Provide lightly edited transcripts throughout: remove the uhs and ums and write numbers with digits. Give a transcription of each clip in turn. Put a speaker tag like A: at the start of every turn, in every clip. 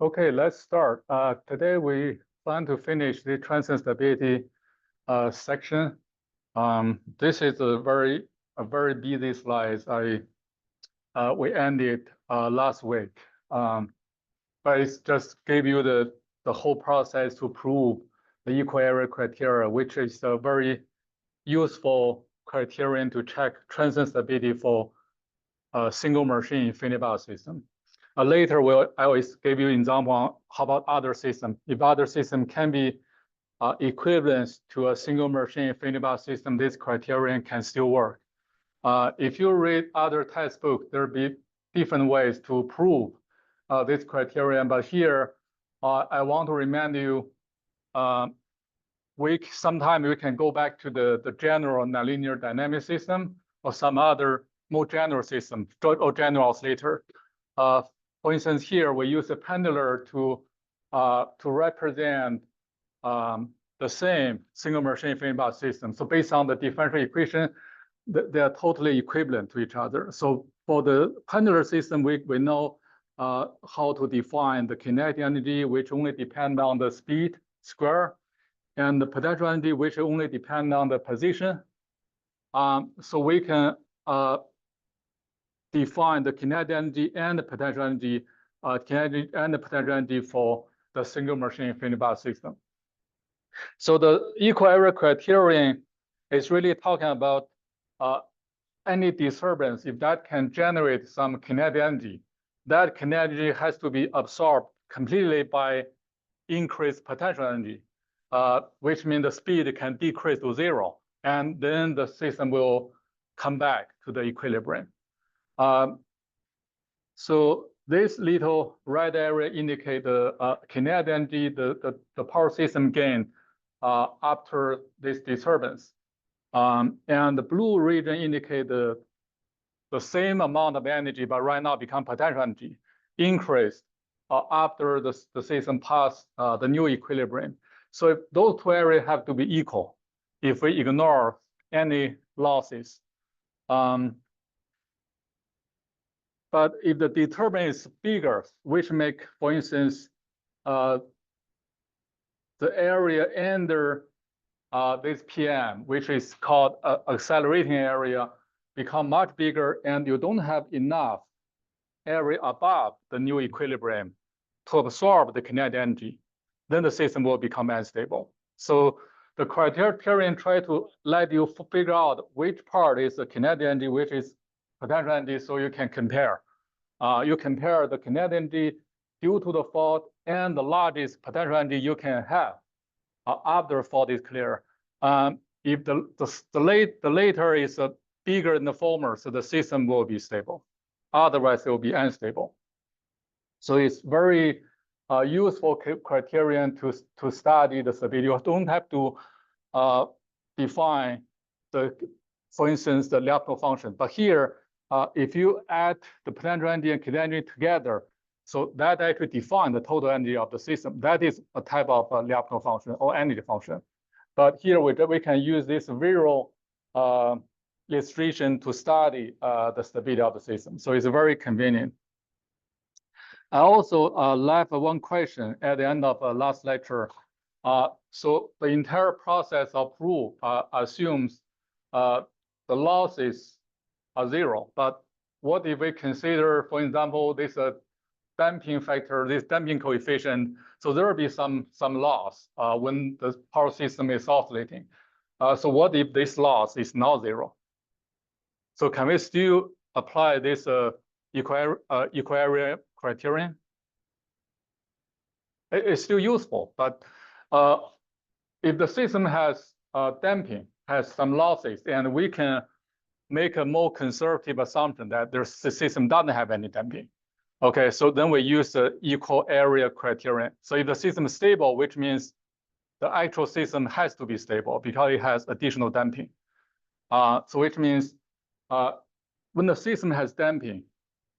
A: Okay, let's start. Today we plan to finish the transient stability section. This is a very busy slide. We ended last week, but it just gave you the whole process to prove the equal area criteria, which is a very useful criterion to check transient stability for a single machine InfiniBand system. Later, I will give you an example on how about other system. If other system can be equivalent to a single machine InfiniBand system, this criterion can still work. If you read other textbooks, there'll be different ways to prove this criterion. But here, I want to remind you, sometimes we can go back to the general nonlinear dynamic system or some other more general system or general oscillator. For instance, here we use a pendulum to represent the same single machine InfiniBand system. So based on the differential equation, they are totally equivalent to each other. So for the pendulum system, we know how to define the kinetic energy, which only depend on the speed square, and the potential energy, which only depend on the position. So we can define the kinetic energy and the potential energy, for the single machine InfiniBand system. So the equal area criterion is really talking about any disturbance, if that can generate some kinetic energy, that kinetic energy has to be absorbed completely by increased potential energy, which means the speed can decrease to 0, and then the system will come back to the equilibrium. So this little red area indicate the kinetic energy, the power system gain after this disturbance. And the blue region indicate the same amount of energy, but right now become potential energy, increased after the system pass the new equilibrium. So if those two areas have to be equal, if we ignore any losses. But if the disturbance is bigger, which make, for instance, the area under this PM, which is called accelerating area, become much bigger, and you don't have enough area above the new equilibrium to absorb the kinetic energy, then the system will become unstable. So the criterion try to let you figure out which part is the kinetic energy, which is potential energy, so you can compare. You compare the kinetic energy due to the fault and the largest potential energy you can have after fault is clear. If the later is bigger than the former, so the system will be stable. Otherwise, it will be unstable. So it's very useful criterion to study the stability. You don't have to define for instance, the Lyapunov function. But here, if you add the potential energy and kinetic energy together, so that actually defines the total energy of the system. That is a type of Lyapunov function or energy function. But here we can use this visual illustration to study the stability of the system. So it's very convenient. I also left one question at the end of last lecture. So the entire process of proof assumes the losses are 0. But what if we consider, for example, this damping factor, this damping coefficient? So there will be some loss when the power system is oscillating. So what if this loss is not 0? So can we still apply this equal area criterion? It's still useful, but if the system has damping, has some losses, and we can make a more conservative assumption that the system doesn't have any damping. Okay, so then we use the equal area criterion. So if the system is stable, which means the actual system has to be stable because it has additional damping. So which means when the system has damping,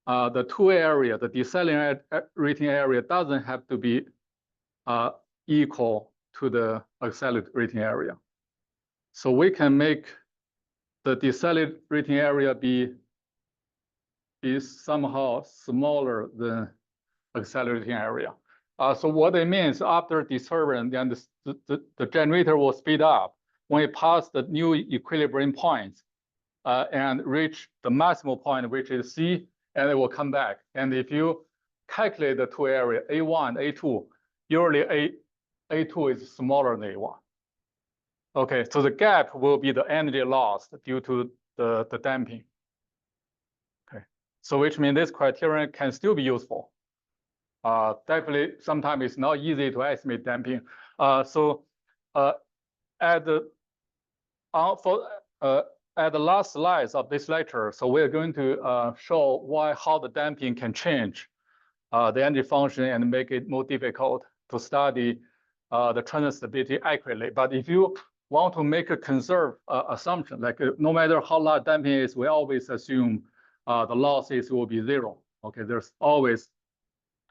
A: the two area, the decelerating area doesn't have to be equal to the accelerating area. So we can make the decelerating area be somehow smaller than accelerating area. So what it means, after disturbance, then the generator will speed up when it passes the new equilibrium point and reach the maximal point, which is C, and it will come back. And if you calculate the two areas, A1, A2, usually A2 is smaller than A1. Okay, so the gap will be the energy lost due to the damping. Okay, so which means this criterion can still be useful. Definitely, sometimes it's not easy to estimate damping. At the last slides of this lecture, so we're going to show how the damping can change the energy function and make it more difficult to study the transient stability accurately. But if you want to make a conserved assumption, like no matter how large damping is, we always assume the losses will be zero. Okay, there's always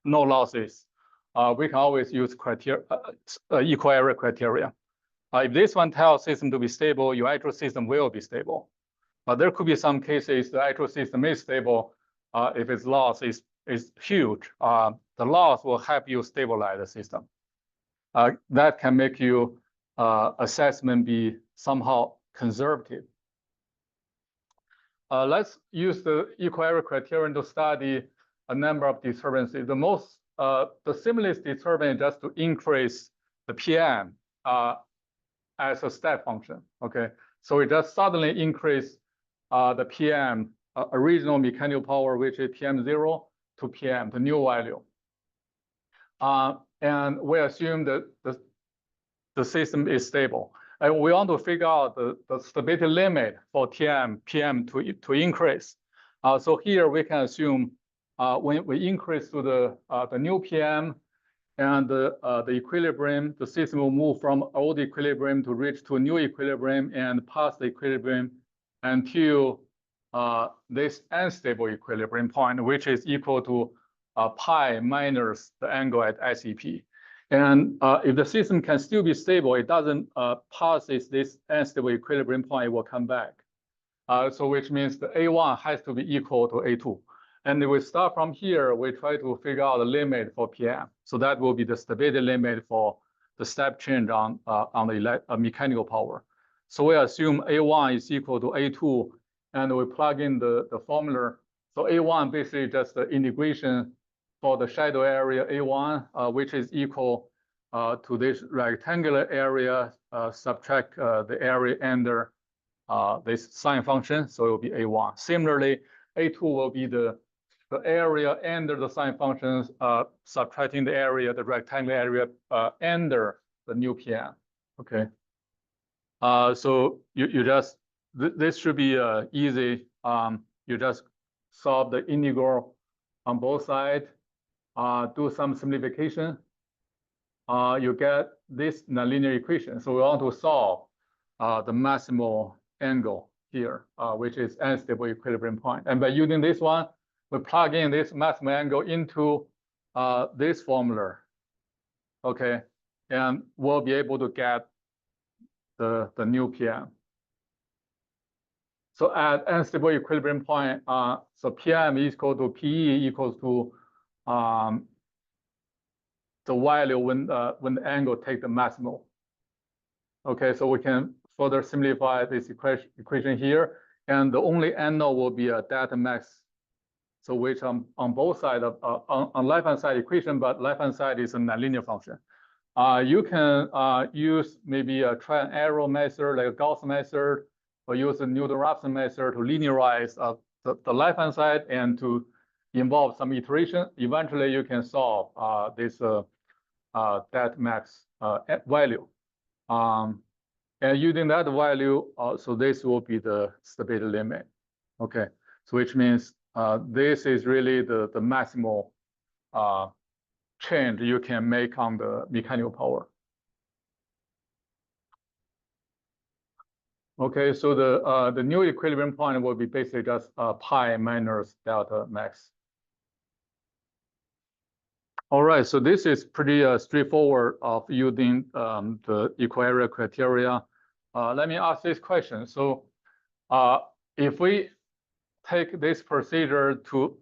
A: no losses. We can always use equal area criteria. If this one tells system to be stable, your actual system will be stable. But there could be some cases the actual system is stable if its loss is huge. The loss will help you stabilize the system. That can make your assessment be somehow conservative. Let's use the equal area criterion to study a number of disturbances. The simplest disturbance is just to increase the PM as a step function. Okay, so we just suddenly increase the PM original mechanical power, which is PM0 to PM, the new value. And we assume that the system is stable. And we want to figure out the stability limit for PM to increase. So here we can assume when we increase to the new PM and the equilibrium, the system will move from old equilibrium to reach to a new equilibrium and pass the equilibrium until this unstable equilibrium point, which is equal to pi minus the angle at SEP. And if the system can still be stable, it doesn't pass this unstable equilibrium point, it will come back. So which means the A1 has to be equal to A2. And if we start from here, we try to figure out the limit for PM. So that will be the stability limit for the step change on the mechanical power. So we assume A1 is equal to A2, and we plug in the formula. So A1 basically just the integration for the shadow area A1, which is equal to this rectangular area, subtract the area under this sine function, so it will be A1. Similarly, A2 will be the area under the sine functions, subtracting the area, the rectangular area under the new PM. Okay. So you just this should be easy. You just solve the integral on both sides. Do some simplification, you get this nonlinear equation. So we want to solve the maximal angle here, which is unstable equilibrium point. And by using this one, we plug in this maximal angle into this formula, okay? And we'll be able to get the new PM. So at unstable equilibrium point, so PM is equal to PE equals to the value when the angle take the maximal. Okay, so we can further simplify this equation here, and the only unknown will be a delta max. So which on both sides of on left hand side equation, but left hand side is a nonlinear function. You can use maybe a trial and error method like a Gauss method, or use a Newton-Raphson method to linearize the left hand side and to involve some iteration. Eventually, you can solve this delta max value. And using that value, so this will be the stability limit. Okay, so which means this is really the maximal change you can make on the mechanical power. Okay, so the new equilibrium point will be basically just pi minus delta max. All right, so this is pretty straightforward of using the equal area criteria. Let me ask this question. So if we take this procedure to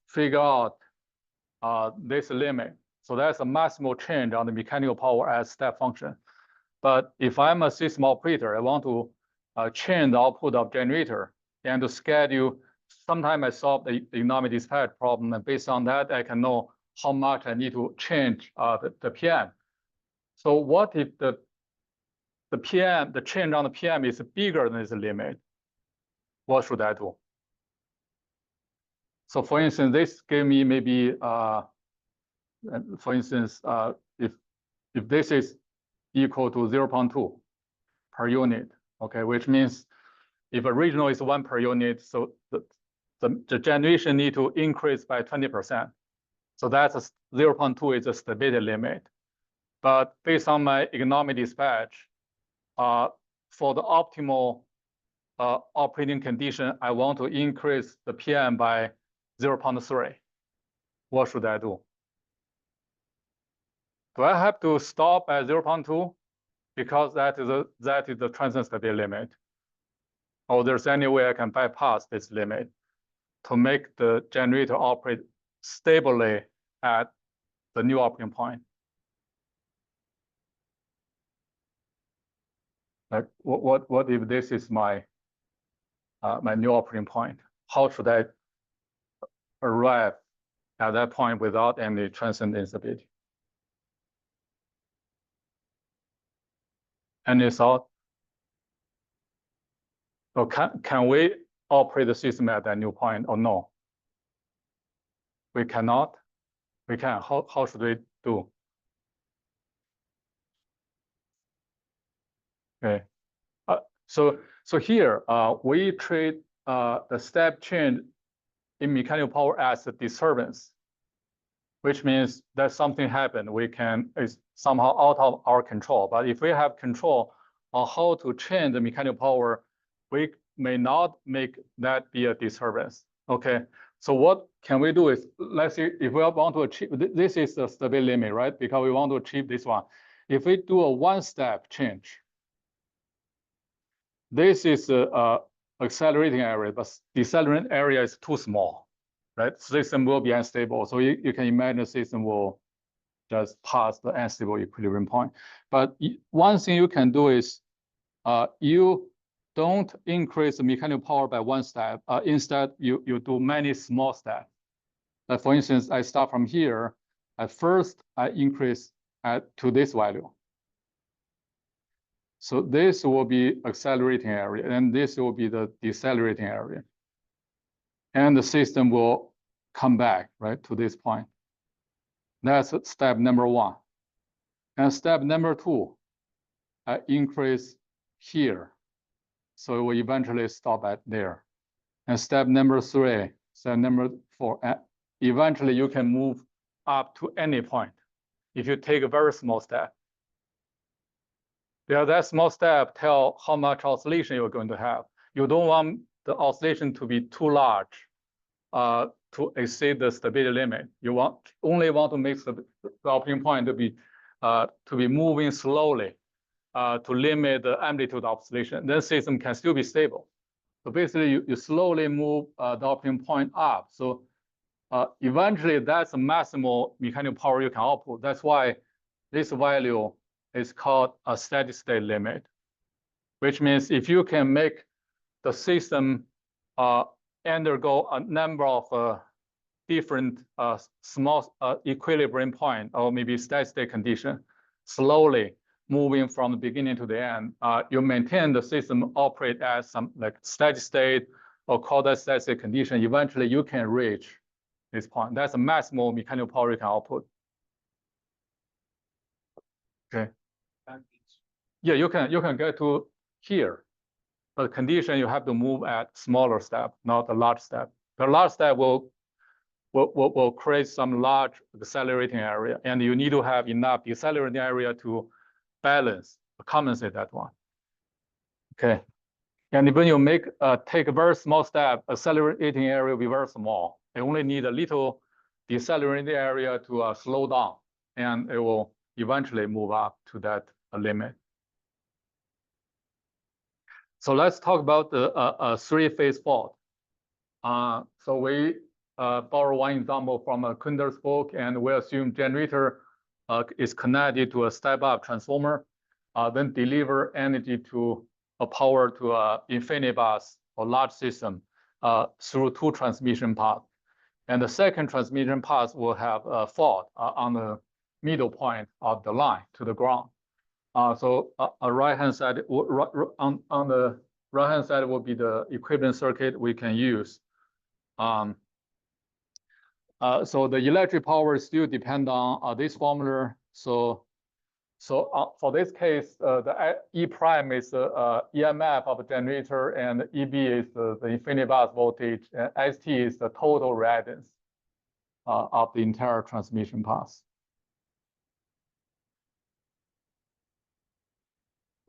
A: figure out this limit, So that's a maximal change on the mechanical power as step function. But if I'm a system operator, I want to change the output of generator and to schedule. Sometimes I solve the economic dispatch problem, and based on that, I can know how much I need to change the PM. So what if the PM, the change on the PM is bigger than its limit? What should I do? So for instance, this gave me maybe, for instance, if this is equal to 0.2 per unit, okay, which means if original is 1 per unit, so the generation need to increase by 20%. So that's 0.2 is a stability limit. But based on my economic dispatch, for the optimal operating condition, I want to increase the PM by 0.3. What should I do? Do I have to stop at 0.2 because that is the transient stability limit? Or there's any way I can bypass this limit to make the generator operate stably at the new operating point? Like what if this is my my new operating point? How should I arrive at that point without any transient instability? Any thought? So can we operate the system at that new point or no? We cannot. We can. How should we do? Okay. So here we treat the step change in mechanical power as a disturbance, which means that something happened. It's somehow out of our control. But if we have control on how to change the mechanical power, we may not make that be a disturbance. Okay. So what can we do is, let's say if we want to achieve, this is the stability limit, right? Because we want to achieve this one. If we do a one-step change, this is a accelerating area, but decelerating area is too small, right? System will be unstable. So you can imagine the system will just pass the unstable equilibrium point. But one thing you can do is you don't increase the mechanical power by one step. Instead, you do many small steps. Like for instance, I start from here. At first, I increase to this value. So this will be accelerating area, and this will be the decelerating area. And the system will come back, right, to this point. That's step number one. And step number two, I increase here. So it will eventually stop at there. And step number three, step number four, eventually you can move up to any point if you take a very small step. Yeah, that small step tell how much oscillation you're going to have. You don't want the oscillation to be too large to exceed the stability limit. You only want to make the operating point to be moving slowly to limit the amplitude of oscillation. Then system can still be stable. So basically, you slowly move the operating point up. So eventually, that's the maximal mechanical power you can output. That's why this value is called a steady state limit, which means if you can make the system undergo a number of different small equilibrium point or maybe steady state condition, slowly moving from the beginning to the end, you maintain the system operate as some like steady state or call that steady state condition. Eventually, you can reach this point. That's the maximal mechanical power you can output. Okay. Yeah, you can get to here, but condition you have to move at smaller step, not a large step. The large step will create some large accelerating area, and you need to have enough decelerating area to balance, compensate that one. Okay, and when you take a very small step, accelerating area will be very small. You only need a little decelerating area to slow down, and it will eventually move up to that limit. So let's talk about the three-phase fault. So we borrow one example from a Kunder's book, and we assume generator is connected to a step-up transformer, then deliver energy to a power to a infinity bus or large system through two transmission paths. And the second transmission path will have a fault on the middle point of the line to the ground. So a right-hand side on the right-hand side will be the equivalent circuit we can use. So the electric power still depend on this formula. So for this case, the E prime is the EMF of a generator, and EB is the infinity bus voltage, and ST is the total reactance of the entire transmission path.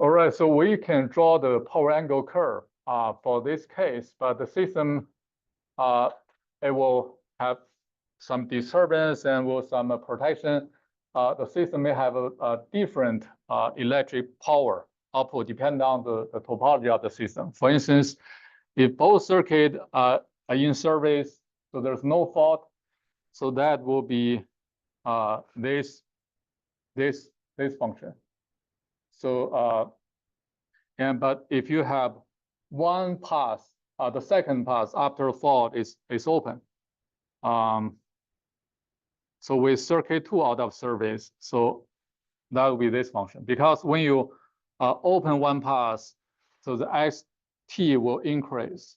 A: All right, so we can draw the power angle curve for this case, but the system, it will have some disturbance and will some protection. The system may have a different electric power output depending on the topology of the system. For instance, if both circuits are in service, so there's no fault, so that will be this function. So but if you have one path, the second path after fault is open. So with circuit 2 out of service, so that will be this function. Because when you open one path, so the ST will increase.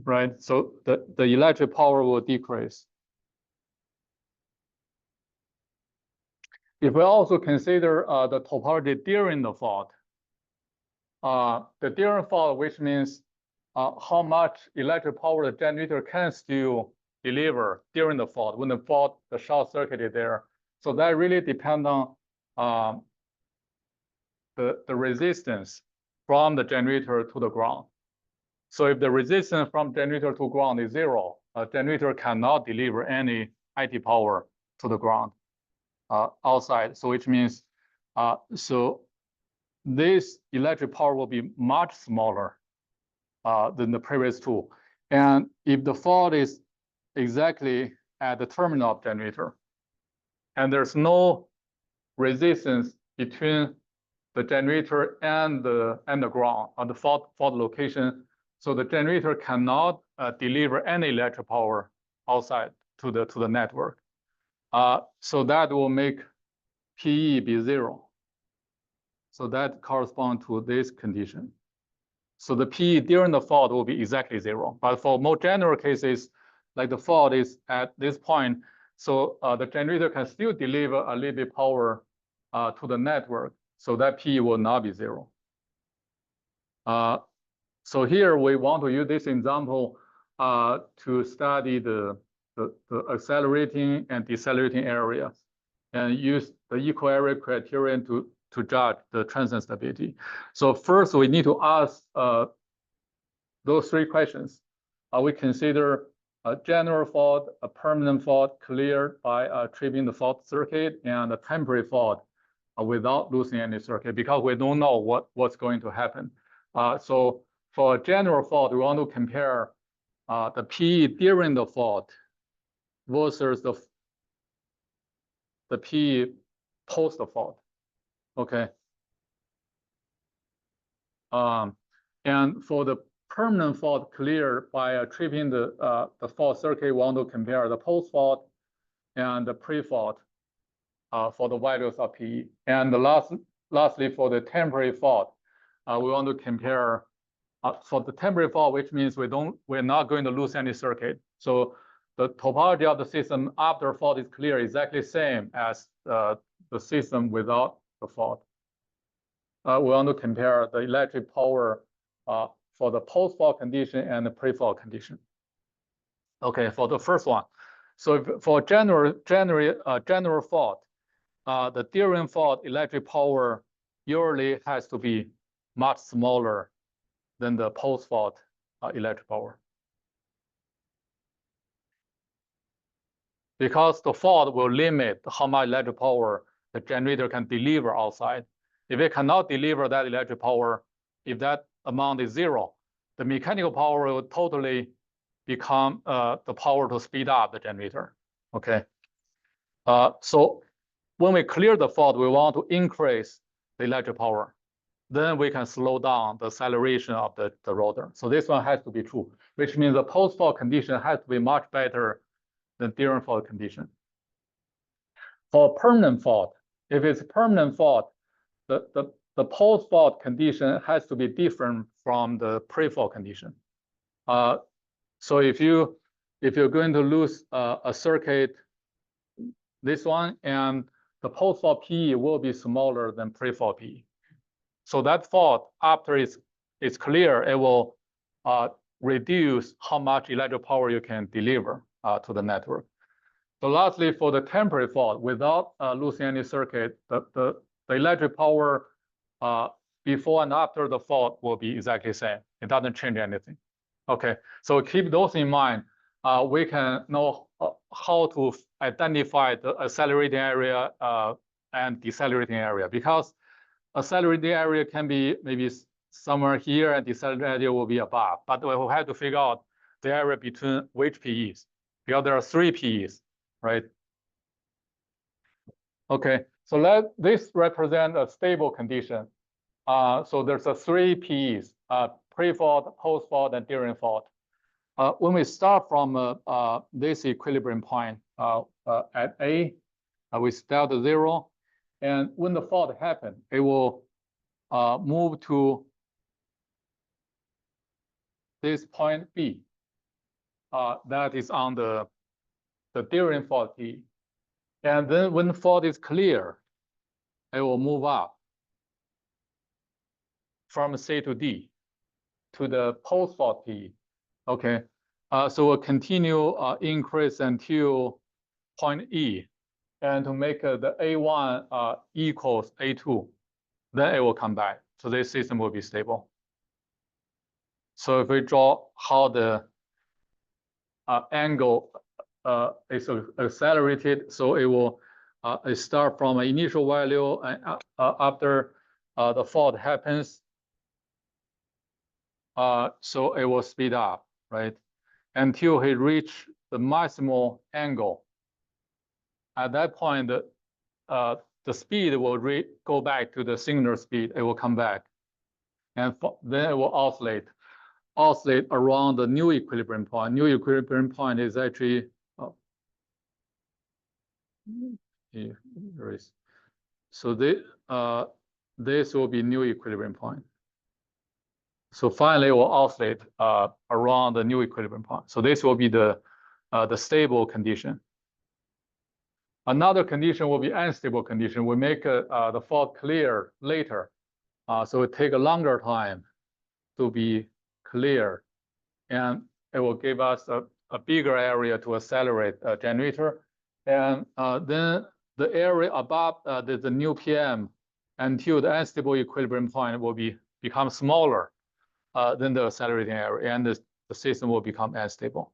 A: Right, so the electric power will decrease. If we also consider the topology during the fault, the during fault, which means how much electric power the generator can still deliver during the fault, when the fault, the short circuit is there. So that really depends on the resistance from the generator to the ground. So if the resistance from generator to ground is 0, a generator cannot deliver any IT power to the ground outside. So which means, so this electric power will be much smaller than the previous two. And if the fault is exactly at the terminal of generator, and there's no resistance between the generator and the ground on the fault location, so the generator cannot deliver any electric power outside to the network. So that will make PE be 0. So that corresponds to this condition. So the PE during the fault will be exactly 0. But for more general cases, like the fault is at this point, so the generator can still deliver a little bit power to the network. So that PE will not be 0. So here we want to use this example to study the accelerating and decelerating areas, and use the equal area criterion to judge the transient stability. So first, we need to ask those 3 questions. We consider a general fault, a permanent fault cleared by tripping the fault circuit, and a temporary fault without losing any circuit, because we don't know what's going to happen. So for a general fault, we want to compare the PE during the fault versus the PE post the fault. Okay. And for the permanent fault cleared by tripping the fault circuit, we want to compare the post fault and the pre-fault for the values of PE. And lastly, for the temporary fault, we want to compare for the temporary fault, which means we're not going to lose any circuit. So the topology of the system after fault is clear exactly the same as the system without the fault. We want to compare the electric power for the post-fault condition and the pre-fault condition. Okay, for the first one. So for general fault, the during fault electric power usually has to be much smaller than the post-fault electric power. Because the fault will limit how much electric power the generator can deliver outside. If it cannot deliver that electric power, if that amount is 0, the mechanical power will totally become the power to speed up the generator. Okay. So when we clear the fault, we want to increase the electric power. Then we can slow down the acceleration of the rotor. So this one has to be true, which means the post-fault condition has to be much better than during fault condition. For permanent fault, if it's permanent fault, the post-fault condition has to be different from the pre-fault condition. So if you're going to lose a circuit, this one, and the post-fault PE will be smaller than pre-fault PE. So that fault, after it's clear, it will reduce how much electrical power you can deliver to the network. So lastly, for the temporary fault, without losing any circuit, the electric power before and after the fault will be exactly the same. It doesn't change anything. Okay, so keep those in mind. We can know how to identify the accelerating area and decelerating area, because accelerating area can be maybe somewhere here and decelerating area will be above, but we will have to figure out the area between which PEs, because there are 3 PEs, right? Okay, so this represents a stable condition. So there's 3 PEs, pre-fault, post-fault, and during fault. When we start from this equilibrium point at A, we start at 0. And when the fault happens, it will move to this point B. That is on the during fault P. And then when the fault is clear, it will move up from C to D to the post-fault P. Okay, so we'll continue increase until point E. And to make the A1 equals A2, then it will come back. So this system will be stable. So if we draw how the angle is accelerated, so it will start from an initial value, and after the fault happens, so it will speed up, right? Until he reach the maximal angle. At that point, the speed will go back to the signal speed. It will come back, and then it will oscillate around the new equilibrium point. New equilibrium point is actually here is. So this will be new equilibrium point. So finally, it will oscillate around the new equilibrium point. So this will be the stable condition. Another condition will be unstable condition. We make the fault clear later. So it take a longer time to be clear. And it will give us a bigger area to accelerate a generator. And then the area above the new PM until the unstable equilibrium point will become smaller than the accelerating area. And the system will become unstable.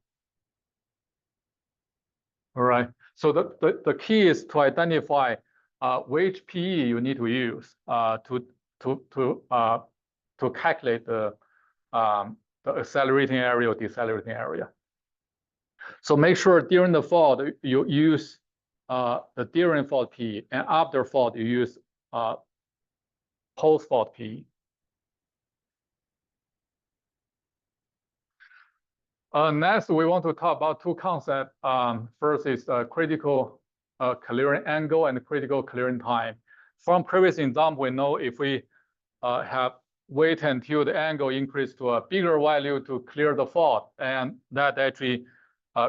A: All right. So the key is to identify which PE you need to use to calculate the accelerating area or decelerating area. So make sure during the fault you use the during fault PE, and after fault you use post fault PE. Next, we want to talk about 2 concepts. First is critical clearing angle and critical clearing time. From previous example, we know if we have wait until the angle increase to a bigger value to clear the fault, and that actually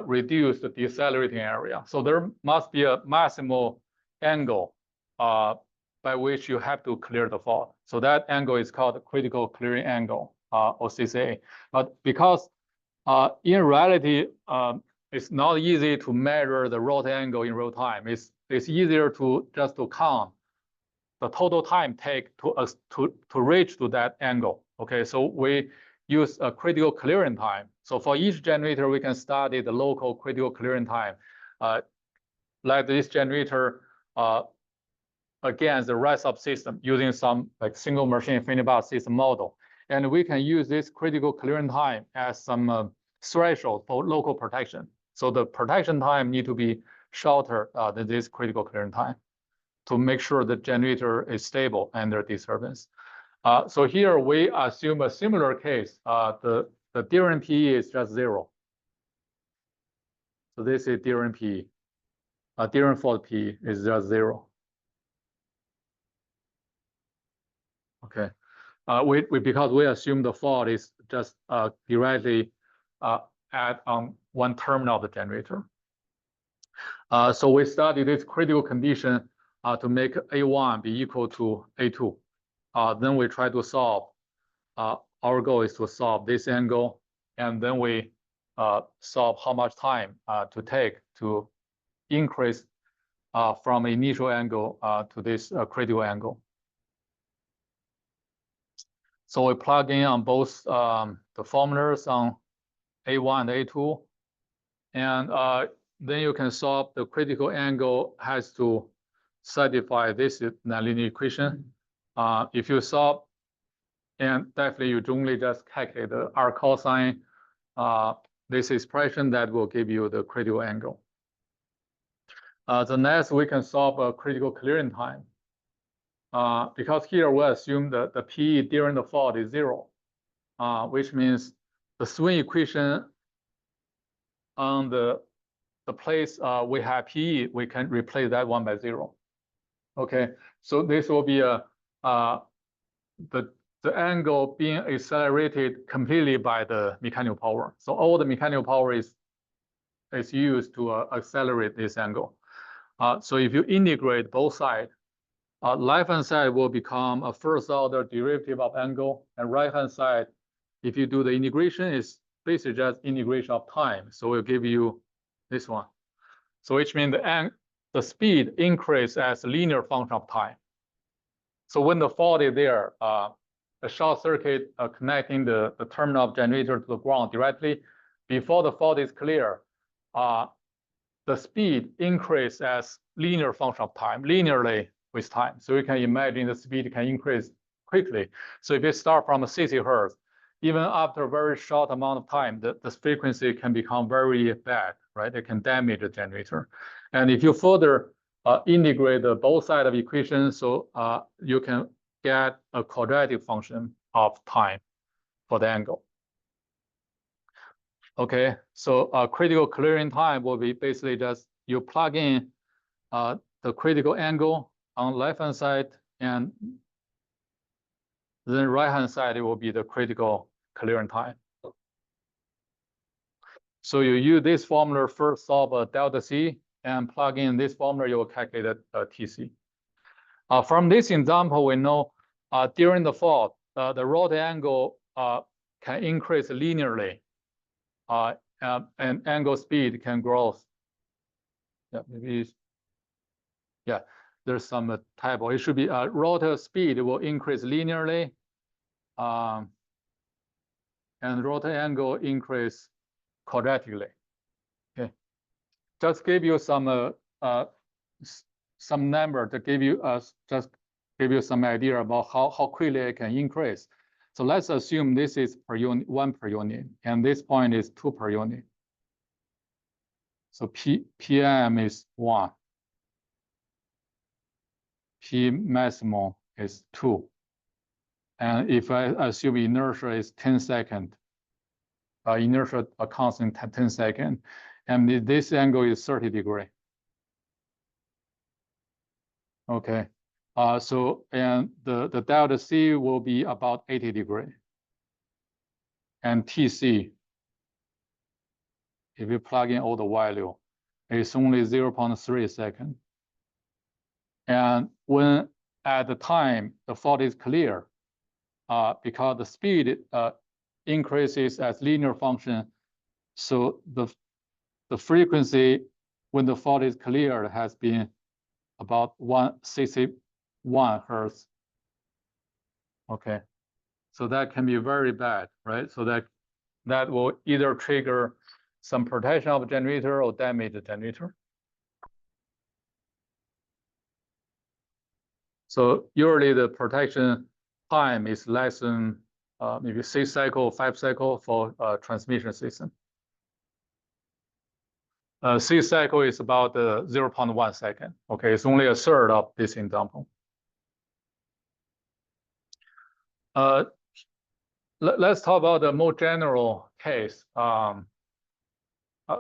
A: reduce the decelerating area. So there must be a maximal angle by which you have to clear the fault. So that angle is called critical clearing angle, or CCA. But because in reality, it's not easy to measure the rotor angle in real time. It's easier to just to count the total time take to reach to that angle. Okay, so we use a critical clearing time. So for each generator, we can study the local critical clearing time, like this generator against the rest of system using some like single machine infinity bar system model. And we can use this critical clearing time as some threshold for local protection. So the protection time need to be shorter than this critical clearing time to make sure the generator is stable under disturbance. So here we assume a similar case. The during PE is just 0. So this is during PE. During fault PE is just 0. Okay. Because we assume the fault is just directly at one terminal of the generator. So we study this critical condition to make A1 be equal to A2. Then we try to solve. Our goal is to solve this angle, and then we solve how much time to take to increase from initial angle to this critical angle. So we plug in on both the formulas on A1 and A2, and then you can solve the critical angle has to satisfy this nonlinear equation. If you solve, and definitely you only just calculate the R cosine, this expression that will give you the critical angle. The next, we can solve a critical clearing time. Because here we assume that the PE during the fault is 0, which means the swing equation on the place we have PE, we can replace that one by 0. Okay, so this will be the angle being accelerated completely by the mechanical power. So all the mechanical power is used to accelerate this angle. So if you integrate both sides, left-hand side will become a first-order derivative of angle, and right-hand side, if you do the integration, is basically just integration of time. So we'll give you this one. So which means the speed increase as a linear function of time. So when the fault is there, a short circuit connecting the terminal of generator to the ground directly, before the fault is clear, the speed increase as linear function of time, linearly with time. So you can imagine the speed can increase quickly. So if you start from 60 Hertz, even after a very short amount of time, the frequency can become very bad, right? It can damage the generator. And if you further integrate both sides of the equation, so you can get a quadratic function of time for the angle. Okay, so critical clearing time will be basically just you plug in the critical angle on the left-hand side, and then right-hand side, it will be the critical clearing time. So you use this formula first, solve a delta C, and plug in this formula, you will calculate a TC. From this example, we know during the fault, the rotor angle can increase linearly, and angle speed can grow. Yeah, maybe. Yeah, there's some typo. It should be rotor speed will increase linearly, and rotor angle increase quadratically. Okay, just give you some number to give you just give you some idea about how quickly it can increase. So let's assume this is per unit, 1 per unit, and this point is 2 per unit. So PM is 1. P maximum is 2. And if I assume inertia is 10 seconds, inertia a constant 10 seconds, and this angle is 30 degrees. Okay, so and the delta C will be about 80 degrees. And TC, if you plug in all the value, it's only 0.3 seconds. And when at the time the fault is clear, because the speed increases as linear function, so the frequency when the fault is clear has been about 161 Hertz. Okay, so that can be very bad, right? So that will either trigger some protection of the generator or damage the generator. So usually the protection time is less than maybe 6 cycle, 5 cycle for transmission system. 6 cycle is about 0.1 second. Okay, it's only a third of this example. Let's talk about the more general case.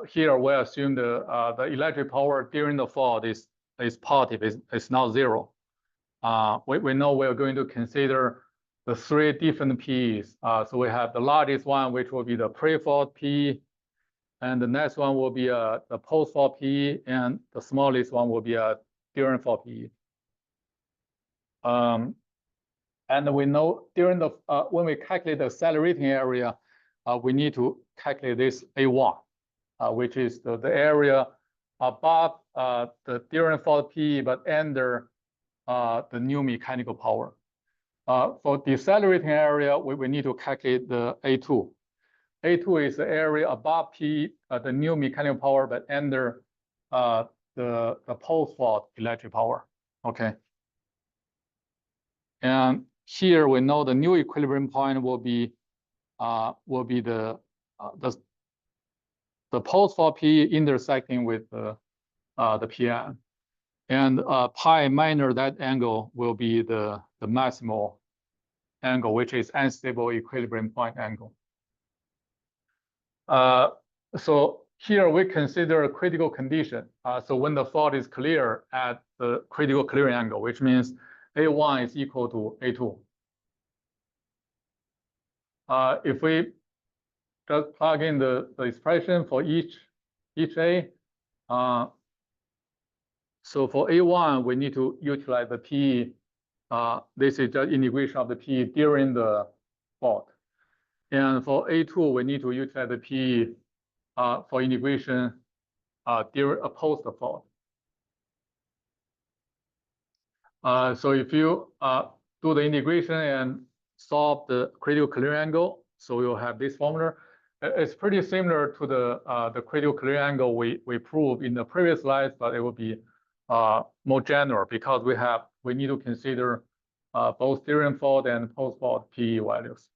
A: Here we assume the electric power during the fault is positive, is not zero. We know we're going to consider the 3 different P's. So we have the largest one, which will be the pre-fault P, and the next one will be the post-fault P, and the smallest one will be a during fault P. And we know during the when we calculate the accelerating area, we need to calculate this A1, which is the area above the during fault P, but under the new mechanical power. For decelerating area, we need to calculate the A2. A2 is the area above P, the new mechanical power, but under the post-fault electric power. Okay. And here we know the new equilibrium point will be the post-fault P intersecting with the PM, and pi minor that angle will be the maximal angle, which is unstable equilibrium point angle. So here we consider a critical condition. So when the fault is clear at the critical clearing angle, which means A1 is equal to A2. If we just plug in the expression for each A, so for A1, we need to utilize the P. This is the integration of the P during the fault. And for A2, we need to utilize the P for integration during a post fault. So if you do the integration and solve the critical clearing angle, so we'll have this formula. It's pretty similar to the critical clearing angle we proved in the previous slides, but it will be more general because we need to consider both during fault and post fault PE values.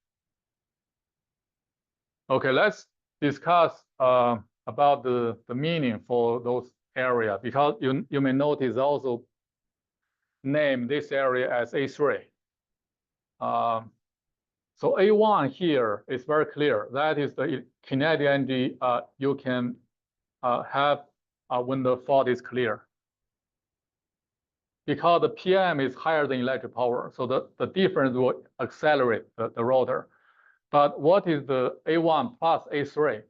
A: Okay, let's discuss about the meaning for those areas, because you may notice also name this area as A3. So A1 here is very clear. That is the kinetic energy you can have when the fault is clear. Because the PM is higher than electric power, so the difference will accelerate the rotor. But what is the A1 plus A3?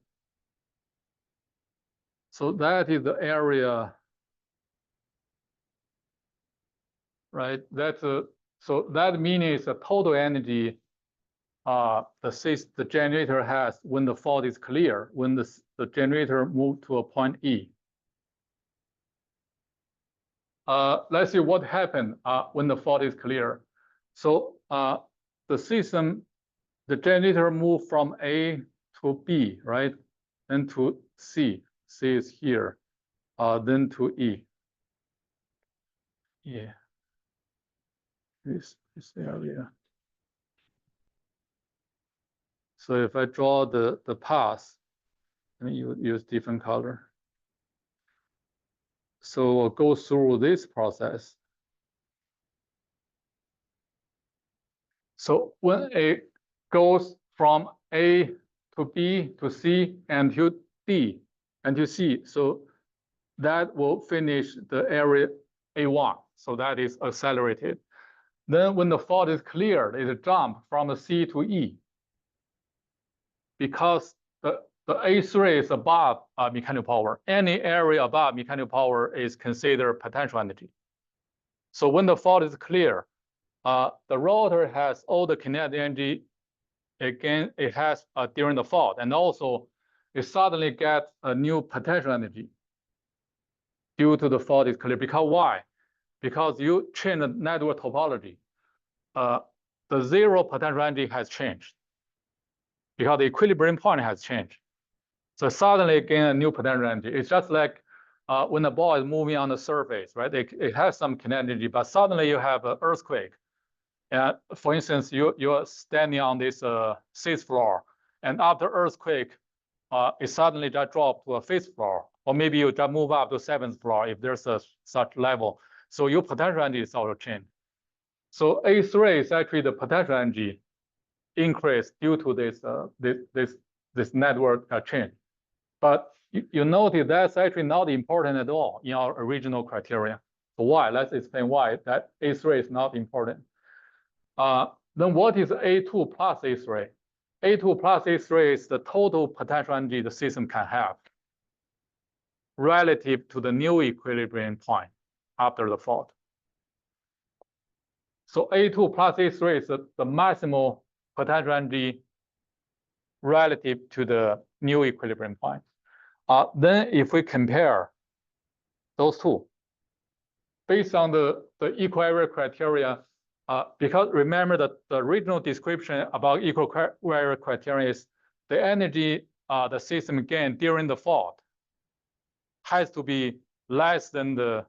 A: So that is the area, right? So that means the total energy the generator has when the fault is clear, when the generator moves to a point E. Let's see what happened when the fault is clear. So the system, the generator moved from A to B, right? Then to C. C is here. Then to E. Yeah. This area. So if I draw the path, let me use different color. So we'll go through this process. So when it goes from A to B to C and to D and to C, so that will finish the area A1. So that is accelerated. Then when the fault is cleared, it jumps from the C to E. Because the A3 is above mechanical power. Any area above mechanical power is considered potential energy. So when the fault is clear, the rotor has all the kinetic energy again it has during the fault, and also it suddenly gets a new potential energy due to the fault is clear. Because why? Because you change the network topology. The zero potential energy has changed because the equilibrium point has changed. So suddenly gain a new potential energy. It's just like when the ball is moving on the surface, right? It has some kinetic energy, but suddenly you have an earthquake. And for instance, you're standing on this sixth floor, and after earthquake, it suddenly just dropped to a fifth floor, or maybe you just move up to seventh floor if there's a such level. So your potential energy is also changed. So A3 is actually the potential energy increase due to this network change. But you notice that's actually not important at all in our original criteria. So why? Let's explain why that A3 is not important. Then what is A2 plus A3? A2 plus A3 is the total potential energy the system can have relative to the new equilibrium point after the fault. So A2 plus A3 is the maximal potential energy relative to the new equilibrium point. Then if we compare those two, based on the equal area criteria, because remember that the original description about equal area criteria is the energy the system gained during the fault has to be less than the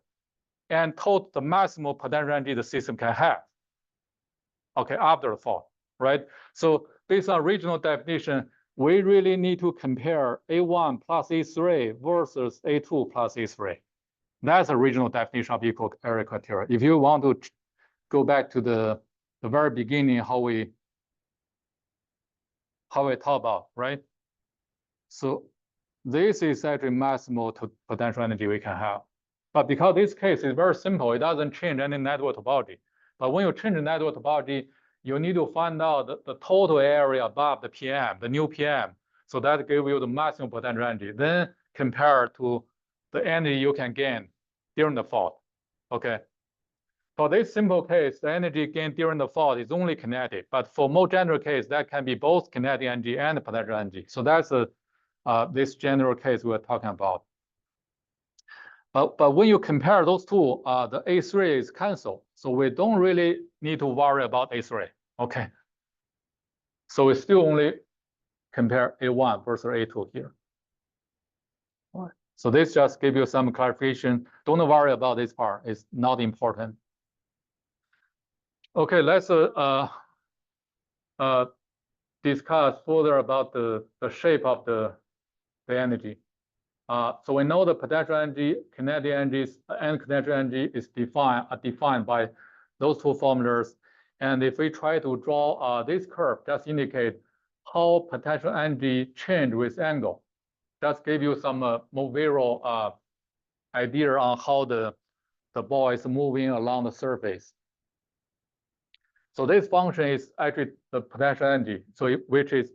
A: maximal potential energy the system can have. Okay, after the fault, right? So based on original definition, we really need to compare A1 plus A3 versus A2 plus A3. That's the original definition of equal area criteria. If you want to go back to the very beginning, how we talk about, right? So this is actually maximal potential energy we can have. But because this case is very simple, it doesn't change any network topology. But when you change the network topology, you need to find out the total area above the PM, the new PM. So that gives you the maximum potential energy. Then compare to the energy you can gain during the fault. Okay. For this simple case, the energy gained during the fault is only kinetic. But for more general case, that can be both kinetic energy and potential energy. So that's this general case we're talking about. But when you compare those two, the A3 is canceled. So we don't really need to worry about A3, okay? So we still only compare A1 versus A2 here. All right. So this just gives you some clarification. Don't worry about this part, it's not important. Okay, let's discuss further about the shape of the energy. So we know the potential energy, kinetic energies, and potential energy is defined by those two formulas. And if we try to draw this curve, just indicate how potential energy change with angle. Just give you some more visual idea on how the ball is moving along the surface. So this function is actually the potential energy, so which is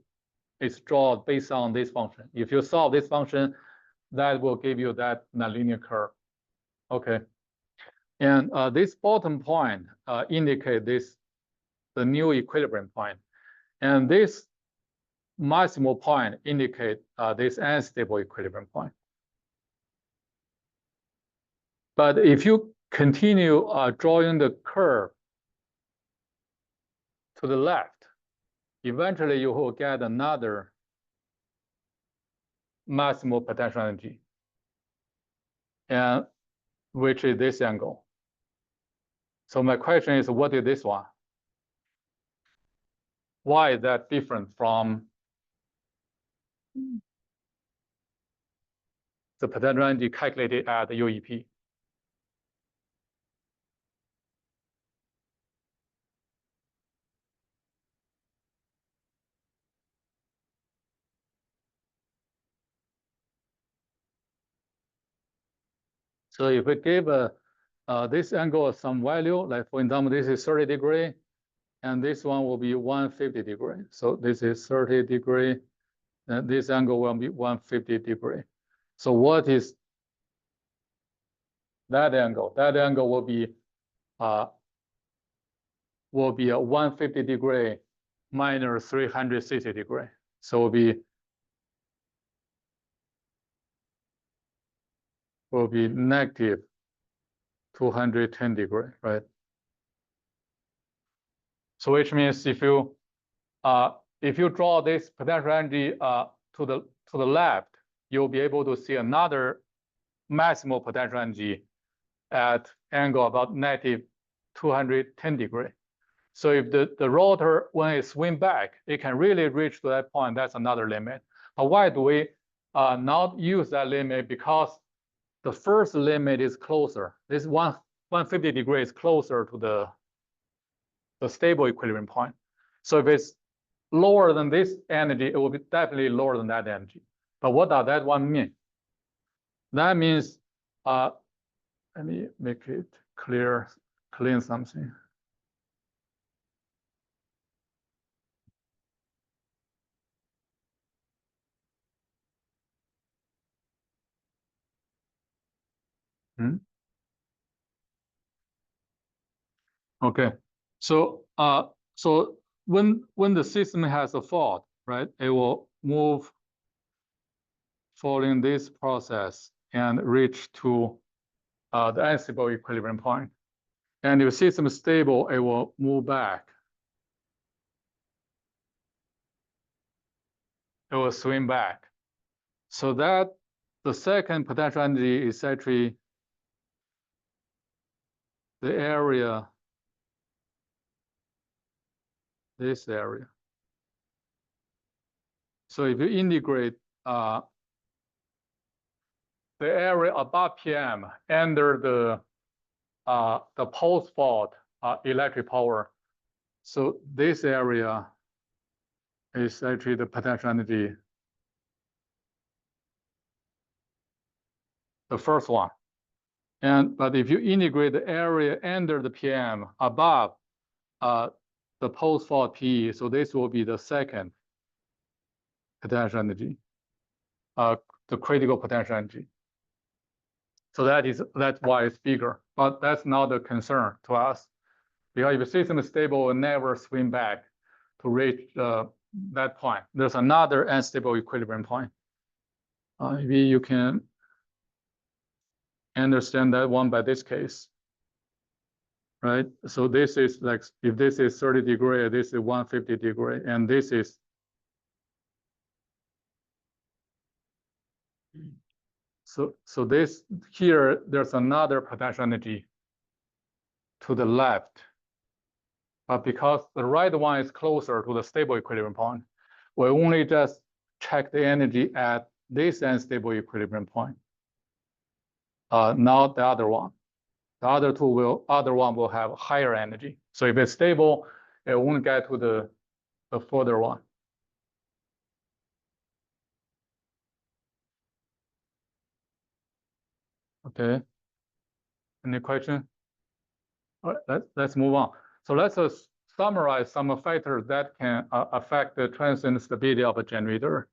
A: drawn based on this function. If you solve this function, that will give you that nonlinear curve. Okay. And this bottom point indicate the new equilibrium point. And this maximal point indicate this unstable equilibrium point. But if you continue drawing the curve to the left, eventually you will get another maximal potential energy, and which is this angle. So my question is, what is this one? Why is that different from the potential energy calculated at the UEP? So if we give this angle some value, like for example, this is 30 degrees, and this one will be 150 degrees. So this is 30 degrees, and this angle will be 150 degrees. So what is that angle? That angle will be a 150 degree minus 360 degree. So will be negative 210 degree, right? So which means if you draw this potential energy to the left, you'll be able to see another maximal potential energy at angle about negative 210 degree. So if the rotor, when it swings back, it can really reach to that point. That's another limit. But why do we not use that limit? Because the first limit is closer. This 150 degrees closer to the stable equilibrium point. So if it's lower than this energy, it will be definitely lower than that energy. But what does that one mean? That means, let me make it clean something. Okay, so when the system has a fault, right, it will move following this process and reach to the unstable equilibrium point. And if the system is stable, it will move back. It will swing back. So that the second potential energy is actually the area, this area. So if you integrate the area above PM under the post-fault electric power, so this area is actually the potential energy, the first one. But if you integrate the area under the PM above the post-fault PE, so this will be the second potential energy, the critical potential energy. So that's why it's bigger, but that's not a concern to us, because if the system is stable, it will never swing back to reach that point. There's another unstable equilibrium point. Maybe you can understand that one by this case, right? So this is like, if this is 30 degree, this is 150 degree, and this is so this here, there's another potential energy to the left. But because the right one is closer to the stable equilibrium point, we only just check the energy at this unstable equilibrium point, not the other one. The other one will have higher energy. So if it's stable, it won't get to the further one. Okay. Any question? All right, let's move on. So let's summarize some factors that can affect the transient stability of a generator.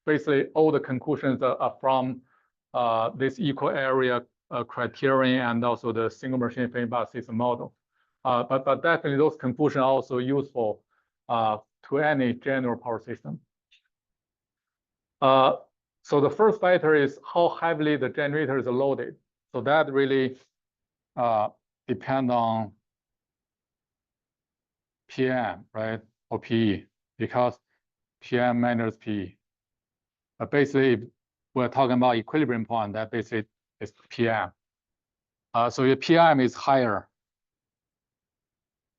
A: Basically, all the conclusions are from this equal area criterion and also the single machine feedback system model. But definitely those conclusions are also useful to any general power system. So the first factor is how heavily the generator is loaded. So that really depend on PM, right, or PE, because PM minus PE. But basically, if we're talking about equilibrium point, that basically is PM. So if PM is higher,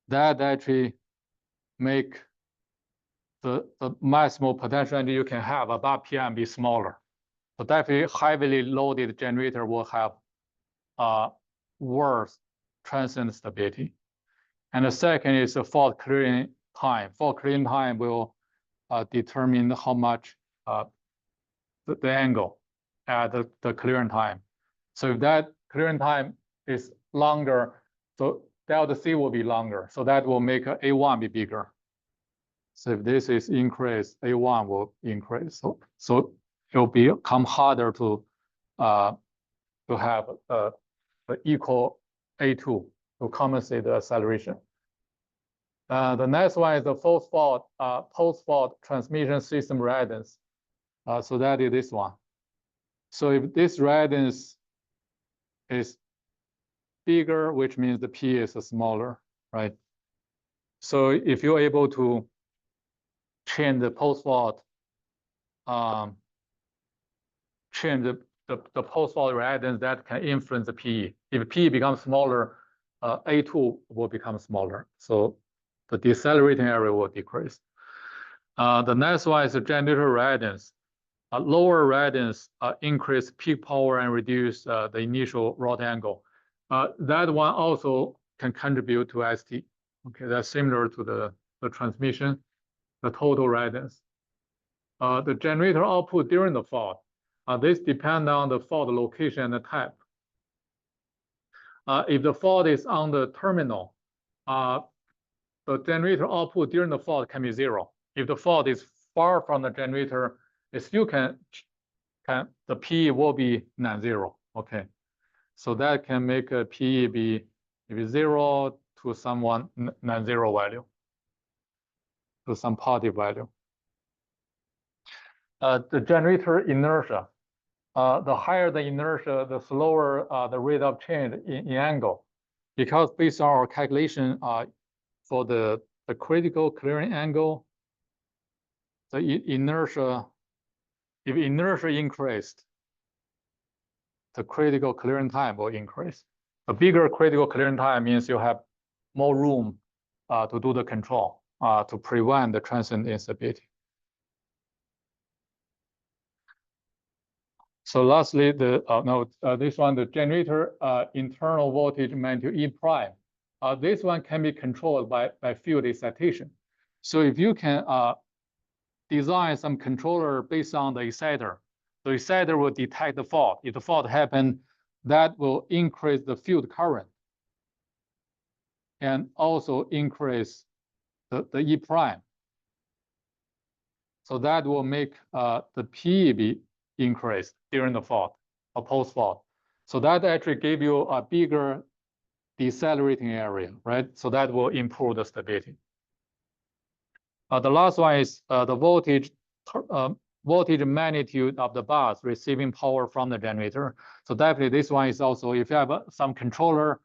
A: that actually make the maximal potential energy you can have above PM be smaller. So definitely heavily loaded generator will have worse transient stability. And the second is the fault clearing time. Fault clearing time will determine how much the angle at the clearing time. So if that clearing time is longer, so delta C will be longer. So that will make A1 be bigger. So if this is increased, A1 will increase. So it will become harder to have the equal A2 to compensate the acceleration. The next one is the post-fault transmission system reactance. So that is this one. So if this reactance is bigger, which means the P is smaller, right? So if you're able to change the post-fault, change the post-fault reactance, that can influence the PE. If PE becomes smaller, A2 will become smaller. So the decelerating area will decrease. The next one is the generator readiness. Lower readiness increase peak power and reduce the initial rod angle. That one also can contribute to ST. Okay, that's similar to the transmission, the total readiness. The generator output during the fault. This depends on the fault location and the type. If the fault is on the terminal, the generator output during the fault can be 0. If the fault is far from the generator, it still the PE will be non-zero. Okay, so that can make a PE be maybe 0 to someone non-zero value, to some positive value. The generator inertia. The higher the inertia, the slower the rate of change in angle. Because based on our calculation for the critical clearing angle, the inertia, if inertia increased, the critical clearing time will increase. A bigger critical clearing time means you have more room to do the control to prevent the transient instability. So lastly, this one, the generator internal voltage magnitude E prime. This one can be controlled by field excitation. So if you can design some controller based on the exciter, the exciter will detect the fault. If the fault happens, that will increase the field current and also increase the E prime. So that will make the PE be increased during the fault or post-fault. So that actually gave you a bigger decelerating area, right? So that will improve the stability. The last one is the voltage magnitude of the bus receiving power from the generator. So definitely this one is also, if you have some controller,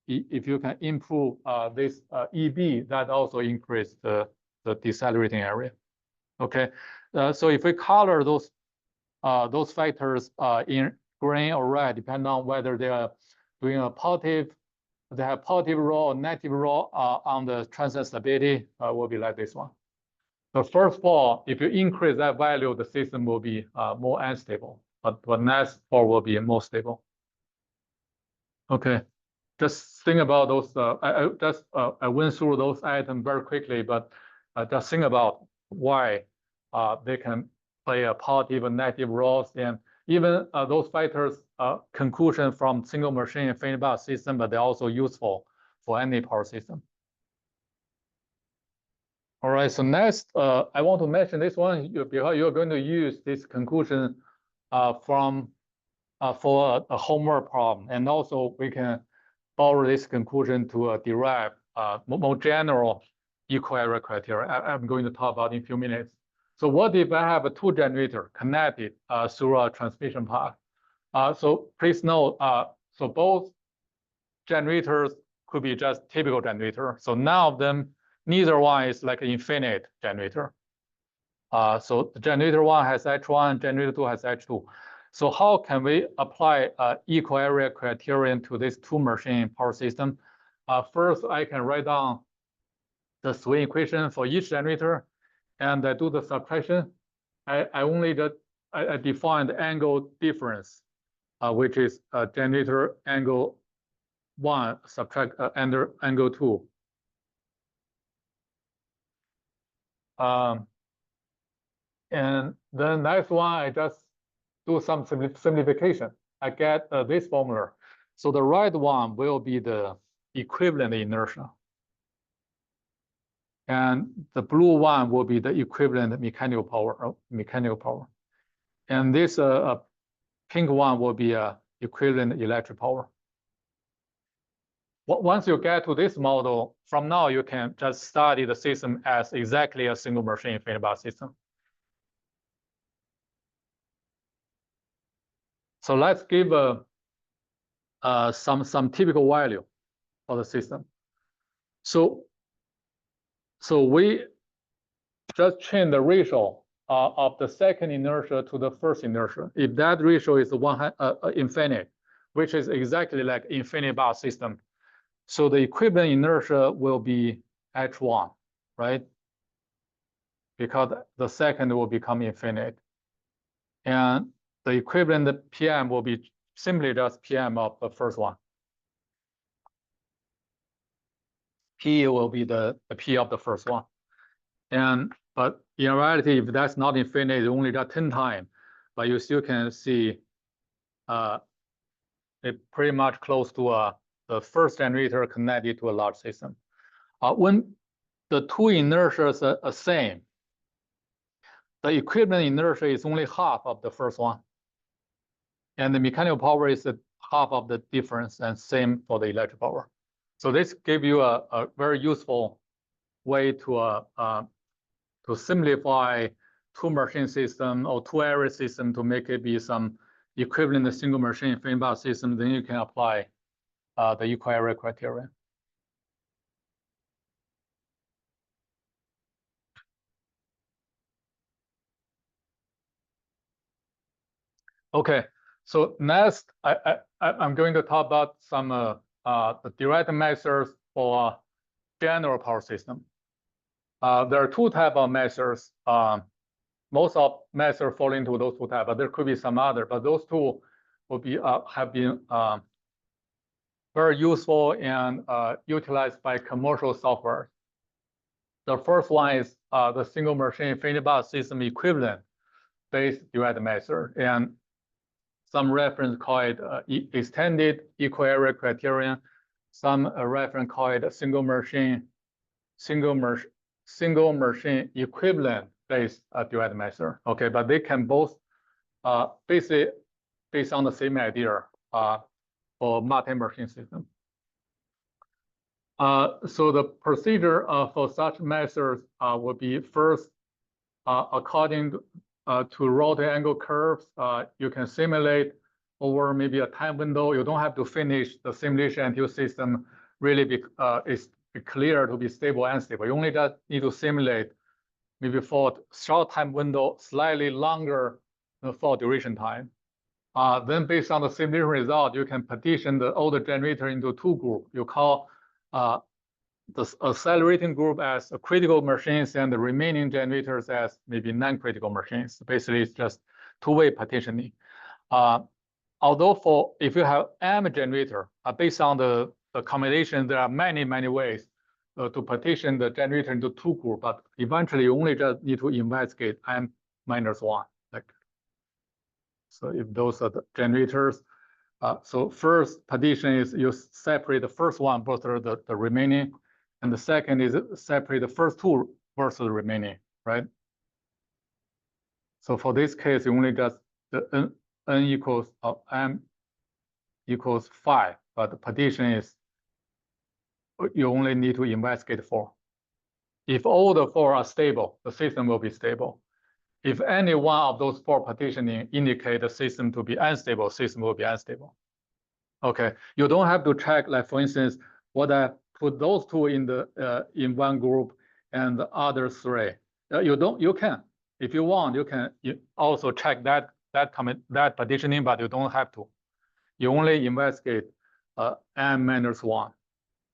A: if you can improve this EB, that also increase the decelerating area. Okay, so if we color those factors in green or red, depending on whether they are doing a positive, they have positive role or negative role on the transient stability, will be like this one. But first of all, if you increase that value, the system will be more unstable, but next part will be more stable. Okay, just think about those. I went through those items very quickly, but just think about why they can play a positive and negative roles, and even those factors conclusion from single machine and finite bus system, but they're also useful for any power system. All right, so next, I want to mention this one because you're going to use this conclusion for a homework problem, and also we can borrow this conclusion to derive more general equal area criteria. I'm going to talk about in a few minutes. So what if I have a 2 generator connected through a transmission path? So please note, so both generators could be just typical generator. So none of them, neither one is like an infinite generator. So the generator 1 has H1, generator 2 has H2. So how can we apply equal area criterion to this 2 machine power system? First, I can write down the swing equation for each generator, and I do the subtraction. I only I define the angle difference, which is generator angle 1 subtract angle 2. And then next one, I just do some simplification. I get this formula. So the right one will be the equivalent inertia. And the blue one will be the equivalent mechanical power. And this pink one will be equivalent electric power. Once you get to this model, from now you can just study the system as exactly a single machine finite bus system. So let's give some typical value for the system. So we just change the ratio of the second inertia to the first inertia. If that ratio is infinite, which is exactly like infinite bus system, So the equivalent inertia will be h1, right? Because the second will become infinite. And the equivalent PM will be simply just PM of the first one. P will be the P of the first one. But in reality, if that's not infinite, it's only just 10 times, but you still can see it pretty much close to the first generator connected to a large system. When the two inertias are same, the equivalent inertia is only half of the first one. And the mechanical power is half of the difference, and same for the electric power. So this gives you a very useful way to simplify two machine system or two area system to make it be some equivalent single machine infinite box system. Then you can apply the equal area criterion. Okay, so next I'm going to talk about some the direct measures for general power system. There are two types of measures. Most of measures fall into those two types, but there could be some other. But those two will be have been very useful and utilized by commercial software. The first one is the single machine infinite box system equivalent based direct measure, and some reference call it extended equal area criterion. Some reference call it single machine equivalent based direct measure. Okay, but they can both basically based on the same idea for multi-machine system. So the procedure for such measures will be first, according to rotate angle curves, you can simulate over maybe a time window. You don't have to finish the simulation until system really is clear to be stable and unstable. You only just need to simulate maybe for a short time window, slightly longer for duration time. Then based on the simulation result, you can partition all the generator into two groups. You call the accelerating group as critical machines and the remaining generators as maybe non-critical machines. Basically, it's just two-way partitioning. Although if you have M generator, based on the combination, there are many ways to partition the generator into two groups, but eventually you only just need to investigate M minus one. So if those are the generators, so first partition is you separate the first one versus the remaining, and the second is separate the first two versus the remaining, right? So for this case, you only just the n equals m equals 5, but the partition is you only need to investigate 4. If all the 4 are stable, the system will be stable. If any one of those 4 partitioning indicate the system to be unstable, system will be unstable. Okay, you don't have to check, like for instance, what I put those 2 in one group and the other 3. You can, if you want, you can also check that partitioning, but you don't have to. You only investigate m minus 1,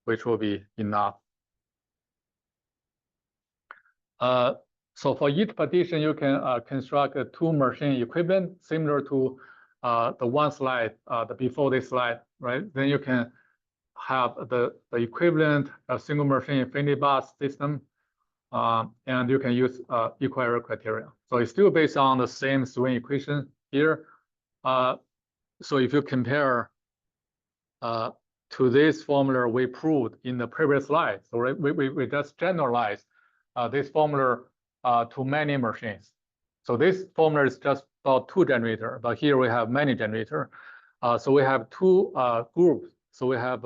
A: which will be enough. So for each partition, you can construct a 2 machine equivalent, similar to the one slide, before this slide, right? Then you can have the equivalent single machine infinity box system, and you can use equal area criteria. So it's still based on the same swing equation here. So if you compare to this formula we proved in the previous slide, so we just generalized this formula to many machines. So this formula is just about 2 generators, but here we have many generators. So we have 2 groups. So we have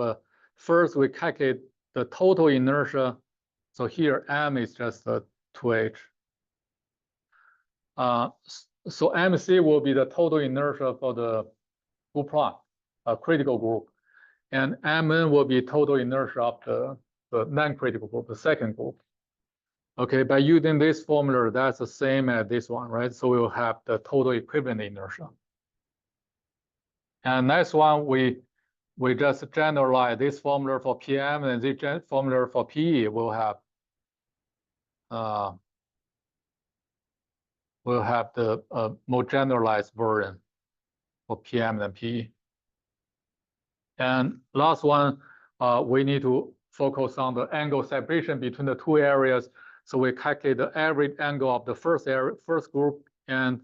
A: first we calculate the total inertia. So here m is just 2h. So MC will be the total inertia for the group 1, critical group, and Mn will be total inertia of the non-critical group, the second group. Okay, by using this formula, that's the same as this one, right? So we'll have the total equivalent inertia. And next one, we we just generalize this formula for PM and this formula for PE. We'll have the more generalized version for PM and PE. And last one, we need to focus on the angle separation between the two areas. So we calculate the average angle of the first group and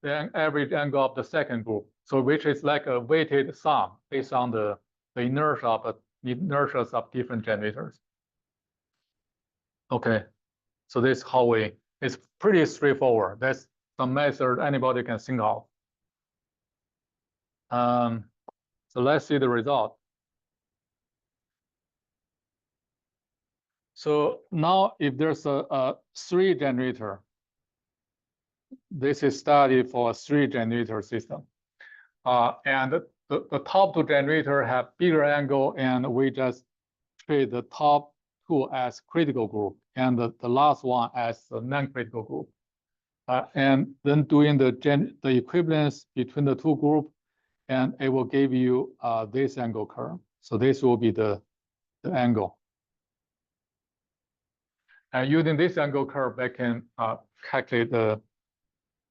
A: the average angle of the second group. So which is like a weighted sum based on the inertia of inertias of different generators. Okay, so this is how it's pretty straightforward. That's some method anybody can think of. So let's see the result. So now if there's a 3 generator, this is studied for a 3 generator system. And the top 2 generator have bigger angle, and we just treat the top 2 as critical group and the last one as a non-critical group. And then doing the equivalence between the 2 groups, and it will give you this angle curve. So this will be the angle. And using this angle curve, I can calculate to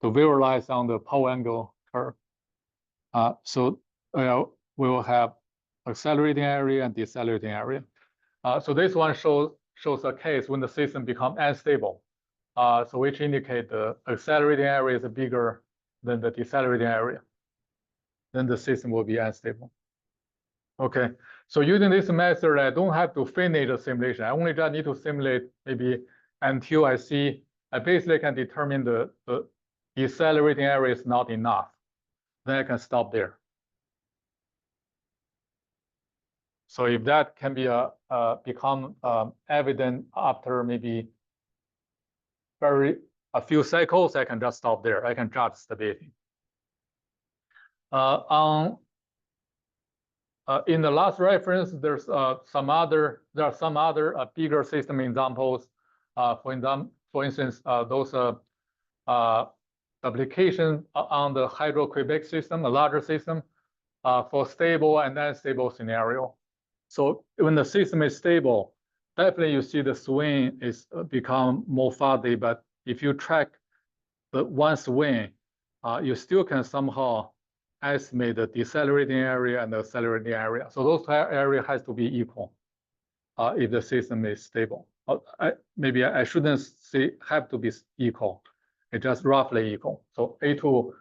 A: visualize on the power angle curve. So we will have accelerating area and decelerating area. So this one shows a case when the system becomes unstable. So which indicate the accelerating area is bigger than the decelerating area. Then the system will be unstable. Okay, so using this method, I don't have to finish the simulation. I only just need to simulate maybe until I basically can determine the decelerating area is not enough. Then I can stop there. So if that can be become evident after maybe a few cycles, I can just stop there. I can judge stability. In the last reference, there are some other bigger system examples. For instance, those applications on the hydro-Quebec system, a larger system, for stable and unstable scenario. So when the system is stable, definitely you see the swing is become more fuzzy. But if you track the one swing, you still can somehow estimate the decelerating area and the accelerating area. So those area has to be equal if the system is stable. Maybe I shouldn't say have to be equal. It's just roughly equal. So A2,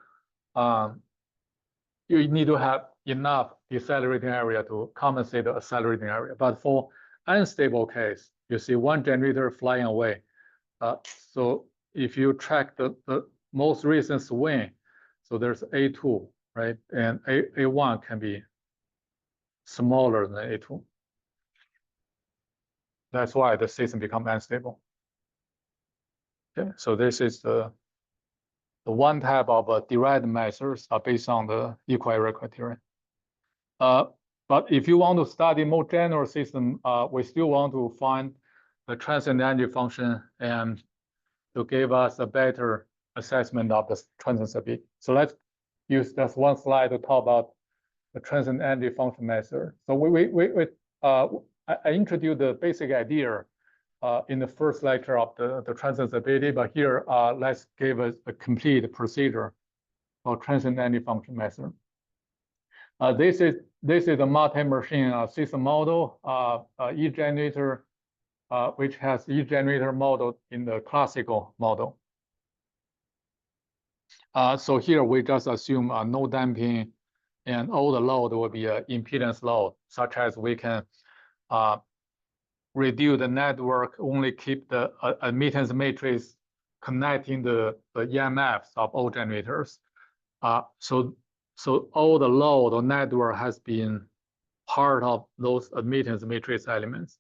A: you need to have enough decelerating area to compensate the accelerating area. But for unstable case, you see one generator flying away. So if you track the most recent swing, so there's A2. Right, and A1 can be smaller than A2. That's why the system becomes unstable. Okay, so this is the one type of derived measures based on the equal error criterion. But if you want to study more general system, we still want to find the transient energy function and to give us a better assessment of the transient stability. So let's use just one slide to talk about the transient energy function method. So I introduced the basic idea in the first lecture of the transient stability, but here let's give us a complete procedure for transient energy function method. This is a multi-machine system model, each generator, which has each generator model in the classical model. So here we just assume no damping, and all the load will be an impedance load, such as we can reduce the network, only keep the admittance matrix connecting the EMFs of all generators. So all the load or network has been part of those admittance matrix elements.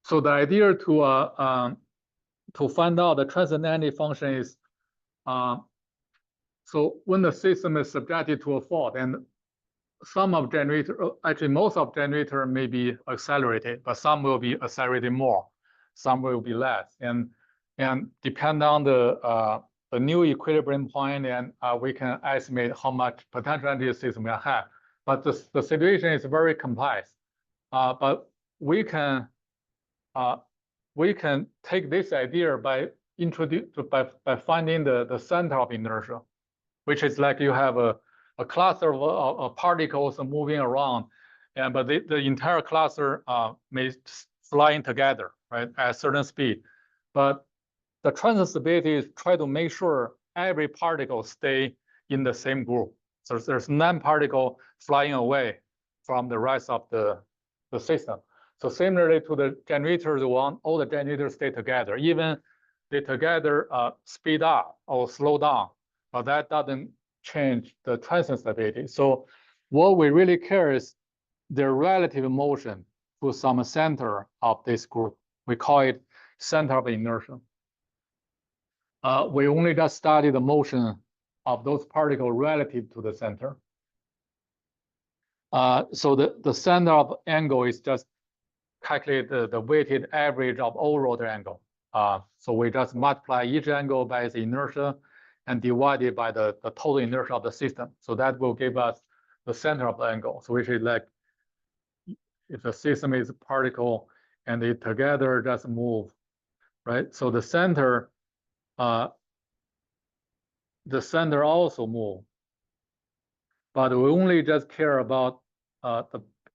A: So the idea to find out the transient energy function is, so when the system is subjected to a fault, and some of generator, actually most of generator may be accelerated, but some will be accelerated more, some will be less, and depend on the new equilibrium point, and we can estimate how much potential energy the system will have. But the situation is very complex. But we can take this idea by finding the center of inertia, which is like you have a cluster of particles moving around, but the entire cluster may flying together, right, at a certain speed. But the transient stability is try to make sure every particle stay in the same group. So there's none particle flying away from the rest of the system. So similarly to the generators, we want all the generators stay together, even they together speed up or slow down, but that doesn't change the transient stability. So what we really care is the relative motion to some center of this group. We call it center of inertia. We only just study the motion of those particles relative to the center. So the center of angle is just calculate the weighted average of all rotor angle. So we just multiply each angle by the inertia and divide it by the total inertia of the system. So that will give us the center of the angle. So which is like if the system is a particle and they together just move, right? So the center also move, but we only just care about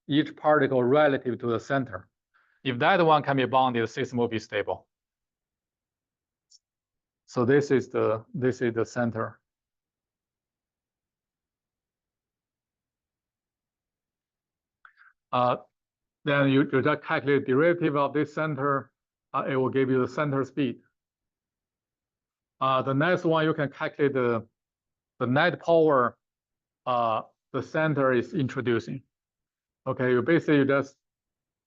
A: each particle relative to the center. If that one can be bounded, the system will be stable. So this is the center. Then you just calculate the derivative of this center. It will give you the center speed. The next one, you can calculate the net power the center is introducing. Okay, you basically just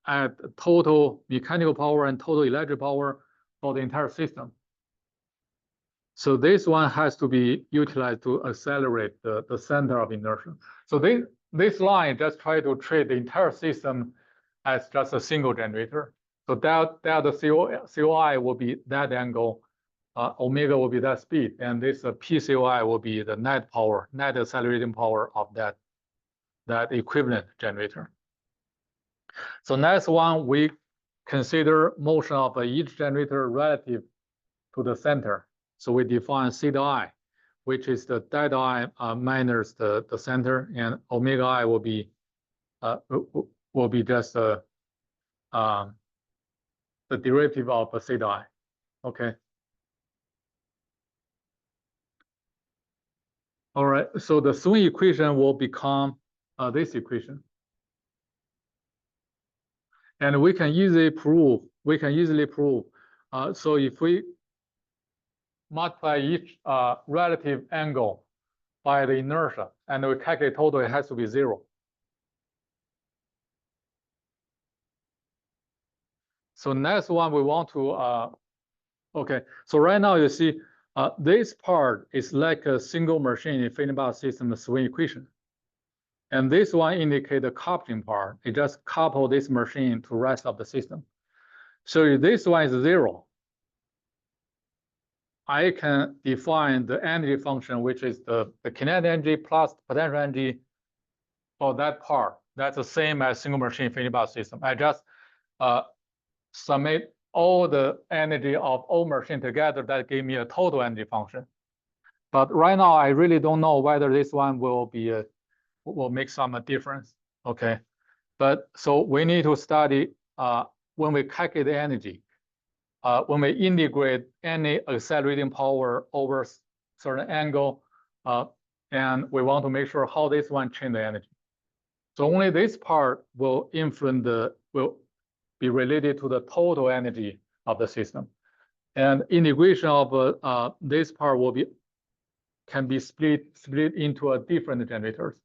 A: add total mechanical power and total electric power for the entire system. So this one has to be utilized to accelerate the center of inertia. So this line just try to treat the entire system as just a single generator. So delta COI will be that angle, omega will be that speed, and this PCOI will be the net power, net accelerating power of that equivalent generator. So next one, we consider motion of each generator relative to the center. So we define theta I, which is the delta I minus the center, and omega I will be just the derivative of theta I. Okay. All right. So the swing equation will become this equation, and we can easily prove. So if we multiply each relative angle by the inertia, and we calculate total, it has to be 0. So next one, we want to, okay, so right now you see this part is like a single machine in feedback system swing equation. And this one indicates the coupling part. It just couple this machine to rest of the system. So if this one is 0, I can define the energy function, which is the kinetic energy plus potential energy for that part. That's the same as single machine feedback system. I just summate all the energy of all machines together. That gave me a total energy function. But right now, I really don't know whether this one will make some difference. Okay, but so we need to study when we calculate the energy. When we integrate any accelerating power over certain angle, and we want to make sure how this one change the energy. So only this part will will be related to the total energy of the system, and integration of this part can be split into a different generators.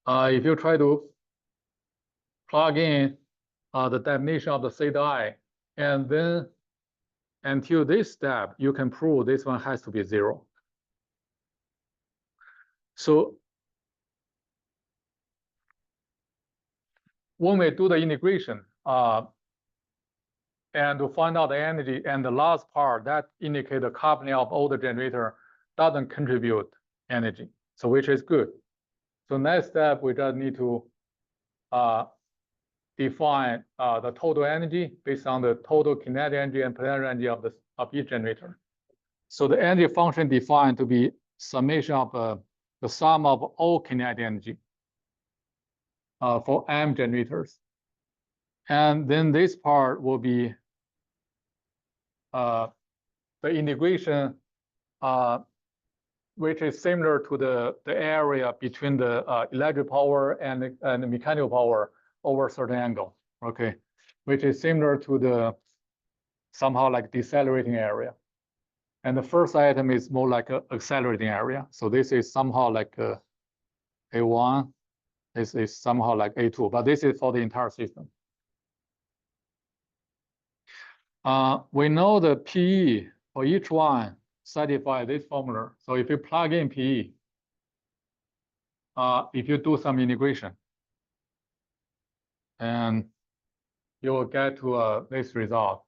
A: If you try to plug in the definition of the theta I, and then until this step, you can prove this one has to be 0. So when we do the integration, and to find out the energy. And the last part that indicate the coupling of all the generator doesn't contribute energy, so which is good. So next step, we just need to define the total energy based on the total kinetic energy and potential energy of each generator. So the energy function defined to be summation of the sum of all kinetic energy for M generators. And then this part will be the integration, which is similar to the area between the electric power and the mechanical power over a certain angle, okay? Which is similar to the somehow like decelerating area. And the first item is more like an accelerating area. So this is somehow like A1, this is somehow like A2, but this is for the entire system. We know the PE for each one satisfy this formula. So if you plug in PE, if you do some integration, and you will get to this result.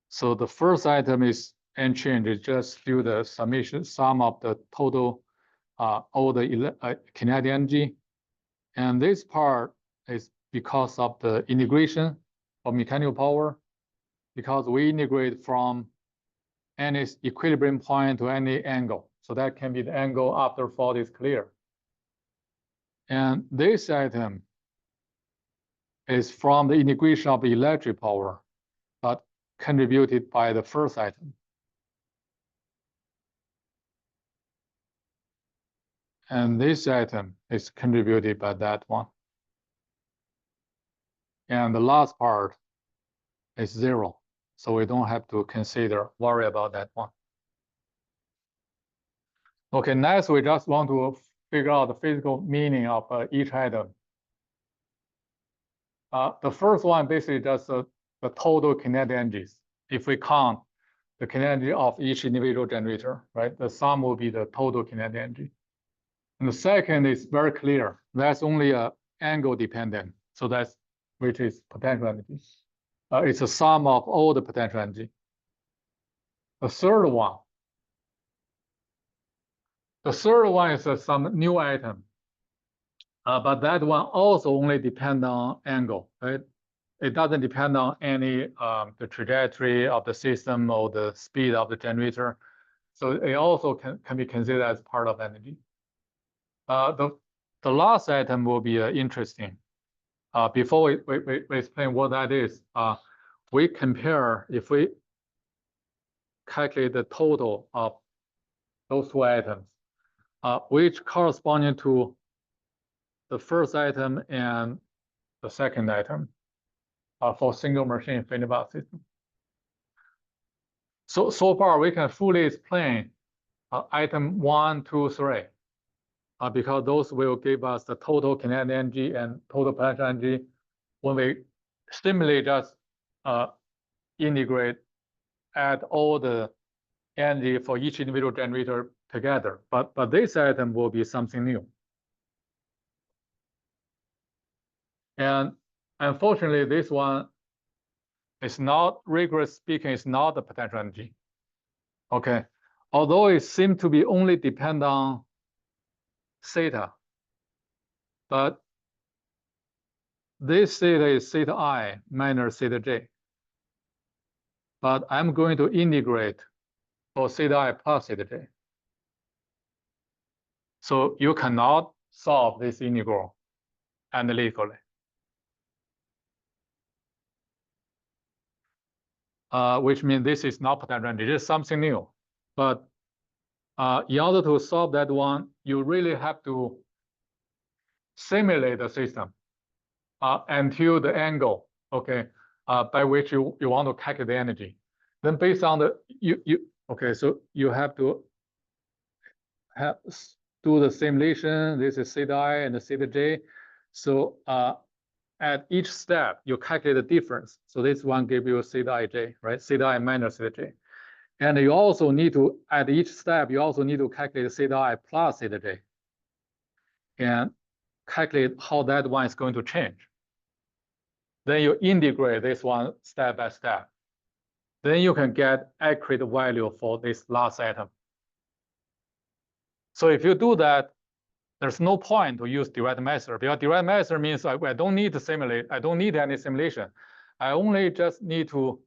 A: So the first item is unchanged. It's just do the sum of the total all the kinetic energy, and this part is because of the integration of mechanical power, because we integrate from any equilibrium point to any angle. So that can be the angle after fault is clear. And this item is from the integration of the electric power, but contributed by the first item. And this item is contributed by that one. And the last part is 0. So we don't have to worry about that one. Okay, next we just want to figure out the physical meaning of each item. The first one basically just the total kinetic energies. If we count the kinetic energy of each individual generator, right? The sum will be the total kinetic energy. And the second is very clear. That's only angle dependent. So that's which is potential energy. It's a sum of all the potential energy. The third one is some new item. But that one also only depends on angle, right? It doesn't depend on any the trajectory of the system or the speed of the generator. So it also can be considered as part of energy. The last item will be interesting. Before we explain what that is, we compare, if we calculate the total of those two items, which corresponding to the first item and the second item for single machine feedback system. So far we can fully explain item 1, 2, 3, because those will give us the total kinetic energy and total potential energy when we simply just integrate, add all the energy for each individual generator together. But this item will be something new. And unfortunately, this one is not, rigorous speaking, is not the potential energy. Okay, although it seems to be only depend on theta, but this theta is theta I minus theta j. But I'm going to integrate for theta I plus theta j. So you cannot solve this integral analytically. Which means this is not potential energy, this is something new. But in order to solve that one, you really have to simulate the system until the angle, okay, by which you want to calculate the energy. Then based on the, okay, so you have to do the simulation. This is theta I and the theta j. So at each step, you calculate the difference. So this one gives you theta ij, right? Theta I minus theta j. And you also need to, at each step, you also need to calculate theta I plus theta j. And calculate how that one is going to change. Then you integrate this one step by step. Then you can get accurate value for this last atom. So if you do that, there's no point to use direct method, because direct method means I don't need to simulate. I don't need any simulation. I only just need to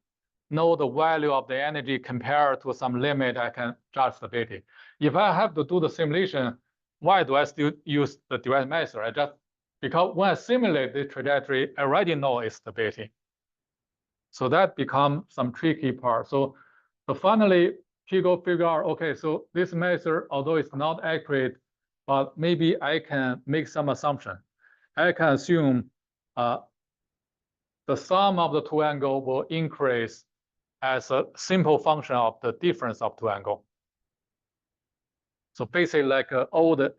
A: know the value of the energy compared to some limit I can judge stability. If I have to do the simulation, why do I still use the direct method? Because when I simulate the trajectory, I already know its stability. So that becomes some tricky part. So finally, people figure out, okay, so this method, although it's not accurate, but maybe I can make some assumption. I can assume the sum of the two angles will increase as a simple function of the difference of two angles. So basically, like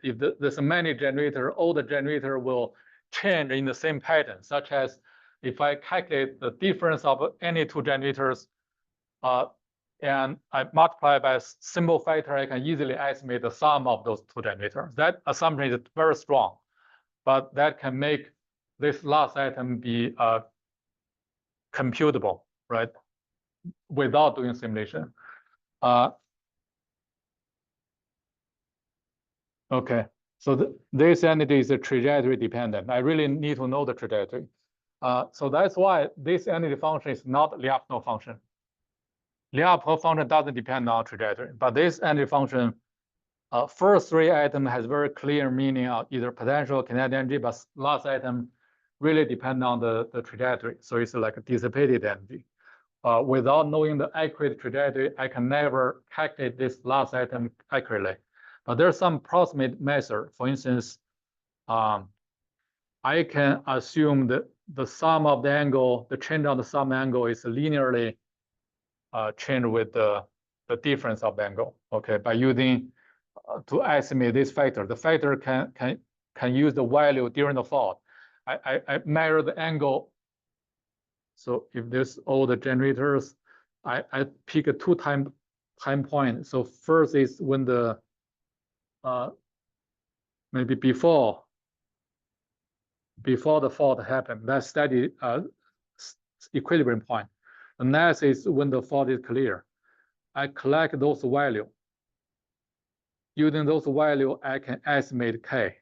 A: if there's many generator, all the generator will change in the same pattern, such as if I calculate the difference of any two generators, and I multiply by a simple factor, I can easily estimate the sum of those two generators. That assumption is very strong, but that can make this last atom be computable, right? Without doing simulation. Okay, so this entity is a trajectory dependent. I really need to know the trajectory. So that's why this entity function is not Lyapunov function. Lyapunov function doesn't depend on trajectory, but this entity function, first three items has very clear meaning of either potential kinetic energy, but last item really depend on the trajectory. So it's like a dissipated energy. Without knowing the accurate trajectory, I can never calculate this last item accurately. But there's some approximate method. For instance, I can assume that the sum of the angle, the change of the sum angle is linearly changed with the difference of the angle. Okay, by using to estimate this factor. The factor can use the value during the fault. I measure the angle. So if there's all the generators, I pick a two time point. So first is when the maybe before the fault happened, that steady equilibrium point. The next is when the fault is clear. I collect those values. Using those values, I can estimate K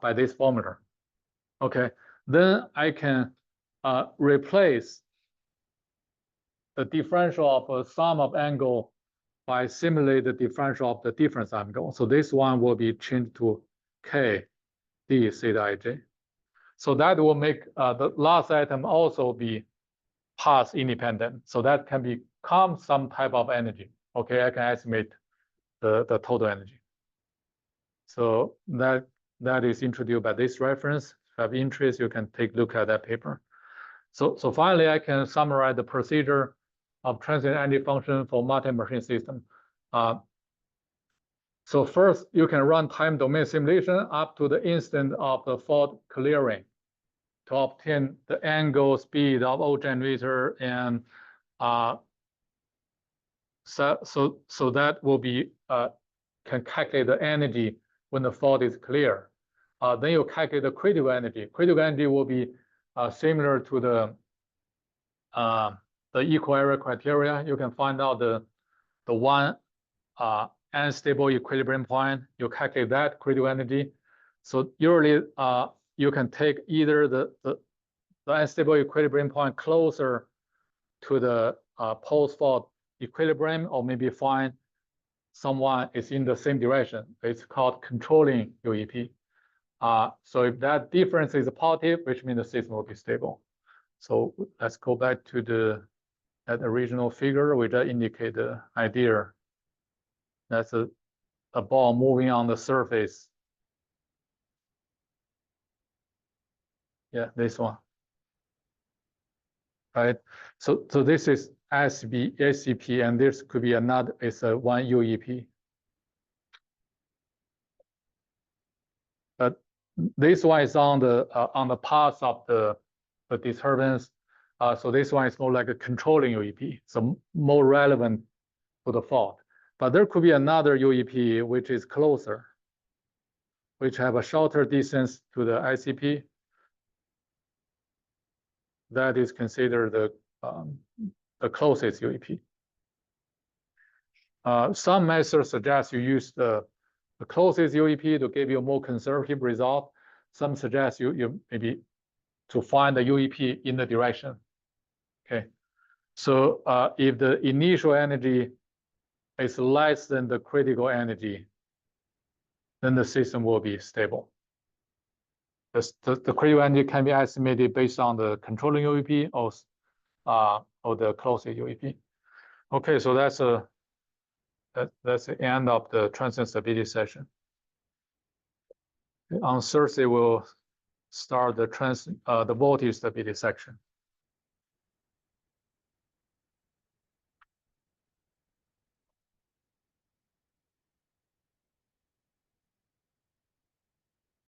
A: by this formula. Okay, then I can replace the differential of a sum of angle by simulate the differential of the difference angle. So this one will be changed to K d theta ij. So that will make the last item also be path independent. So that can become some type of energy. Okay, I can estimate the total energy. So that is introduced by this reference. If you have interest, you can take a look at that paper. So finally, I can summarize the procedure of transient energy function for multi-machine system. So first, you can run time domain simulation up to the instant of the fault clearing to obtain the angle, speed of all generator, and so that will be can calculate the energy when the fault is clear. Then you calculate the critical energy. Critical energy will be similar to the equal area criteria. You can find out the one unstable equilibrium point. You calculate that critical energy. So usually you can take either the unstable equilibrium point closer to the post-fault equilibrium, or maybe find someone is in the same direction. It's called controlling UEP. So if that difference is positive, which means the system will be stable. So let's go back to that original figure, which indicate the idea. That's a ball moving on the surface. Yeah, this one. Right. So this is SCP, and this could be another. It's a one UEP. But this one is on the path of the disturbance. So this one is more like a controlling UEP, so more relevant to the fault. But there could be another UEP which is closer, which have a shorter distance to the ICP. that is considered the closest UEP. Some methods suggest you use the closest UEP to give you a more conservative result. Some suggest you maybe to find the UEP in the direction. Okay, so if the initial energy is less than the critical energy, then the system will be stable. The critical energy can be estimated based on the controlling UEP or the closest UEP. Okay, so that's the end of the transient stability session. On Thursday, we'll start the voltage stability section.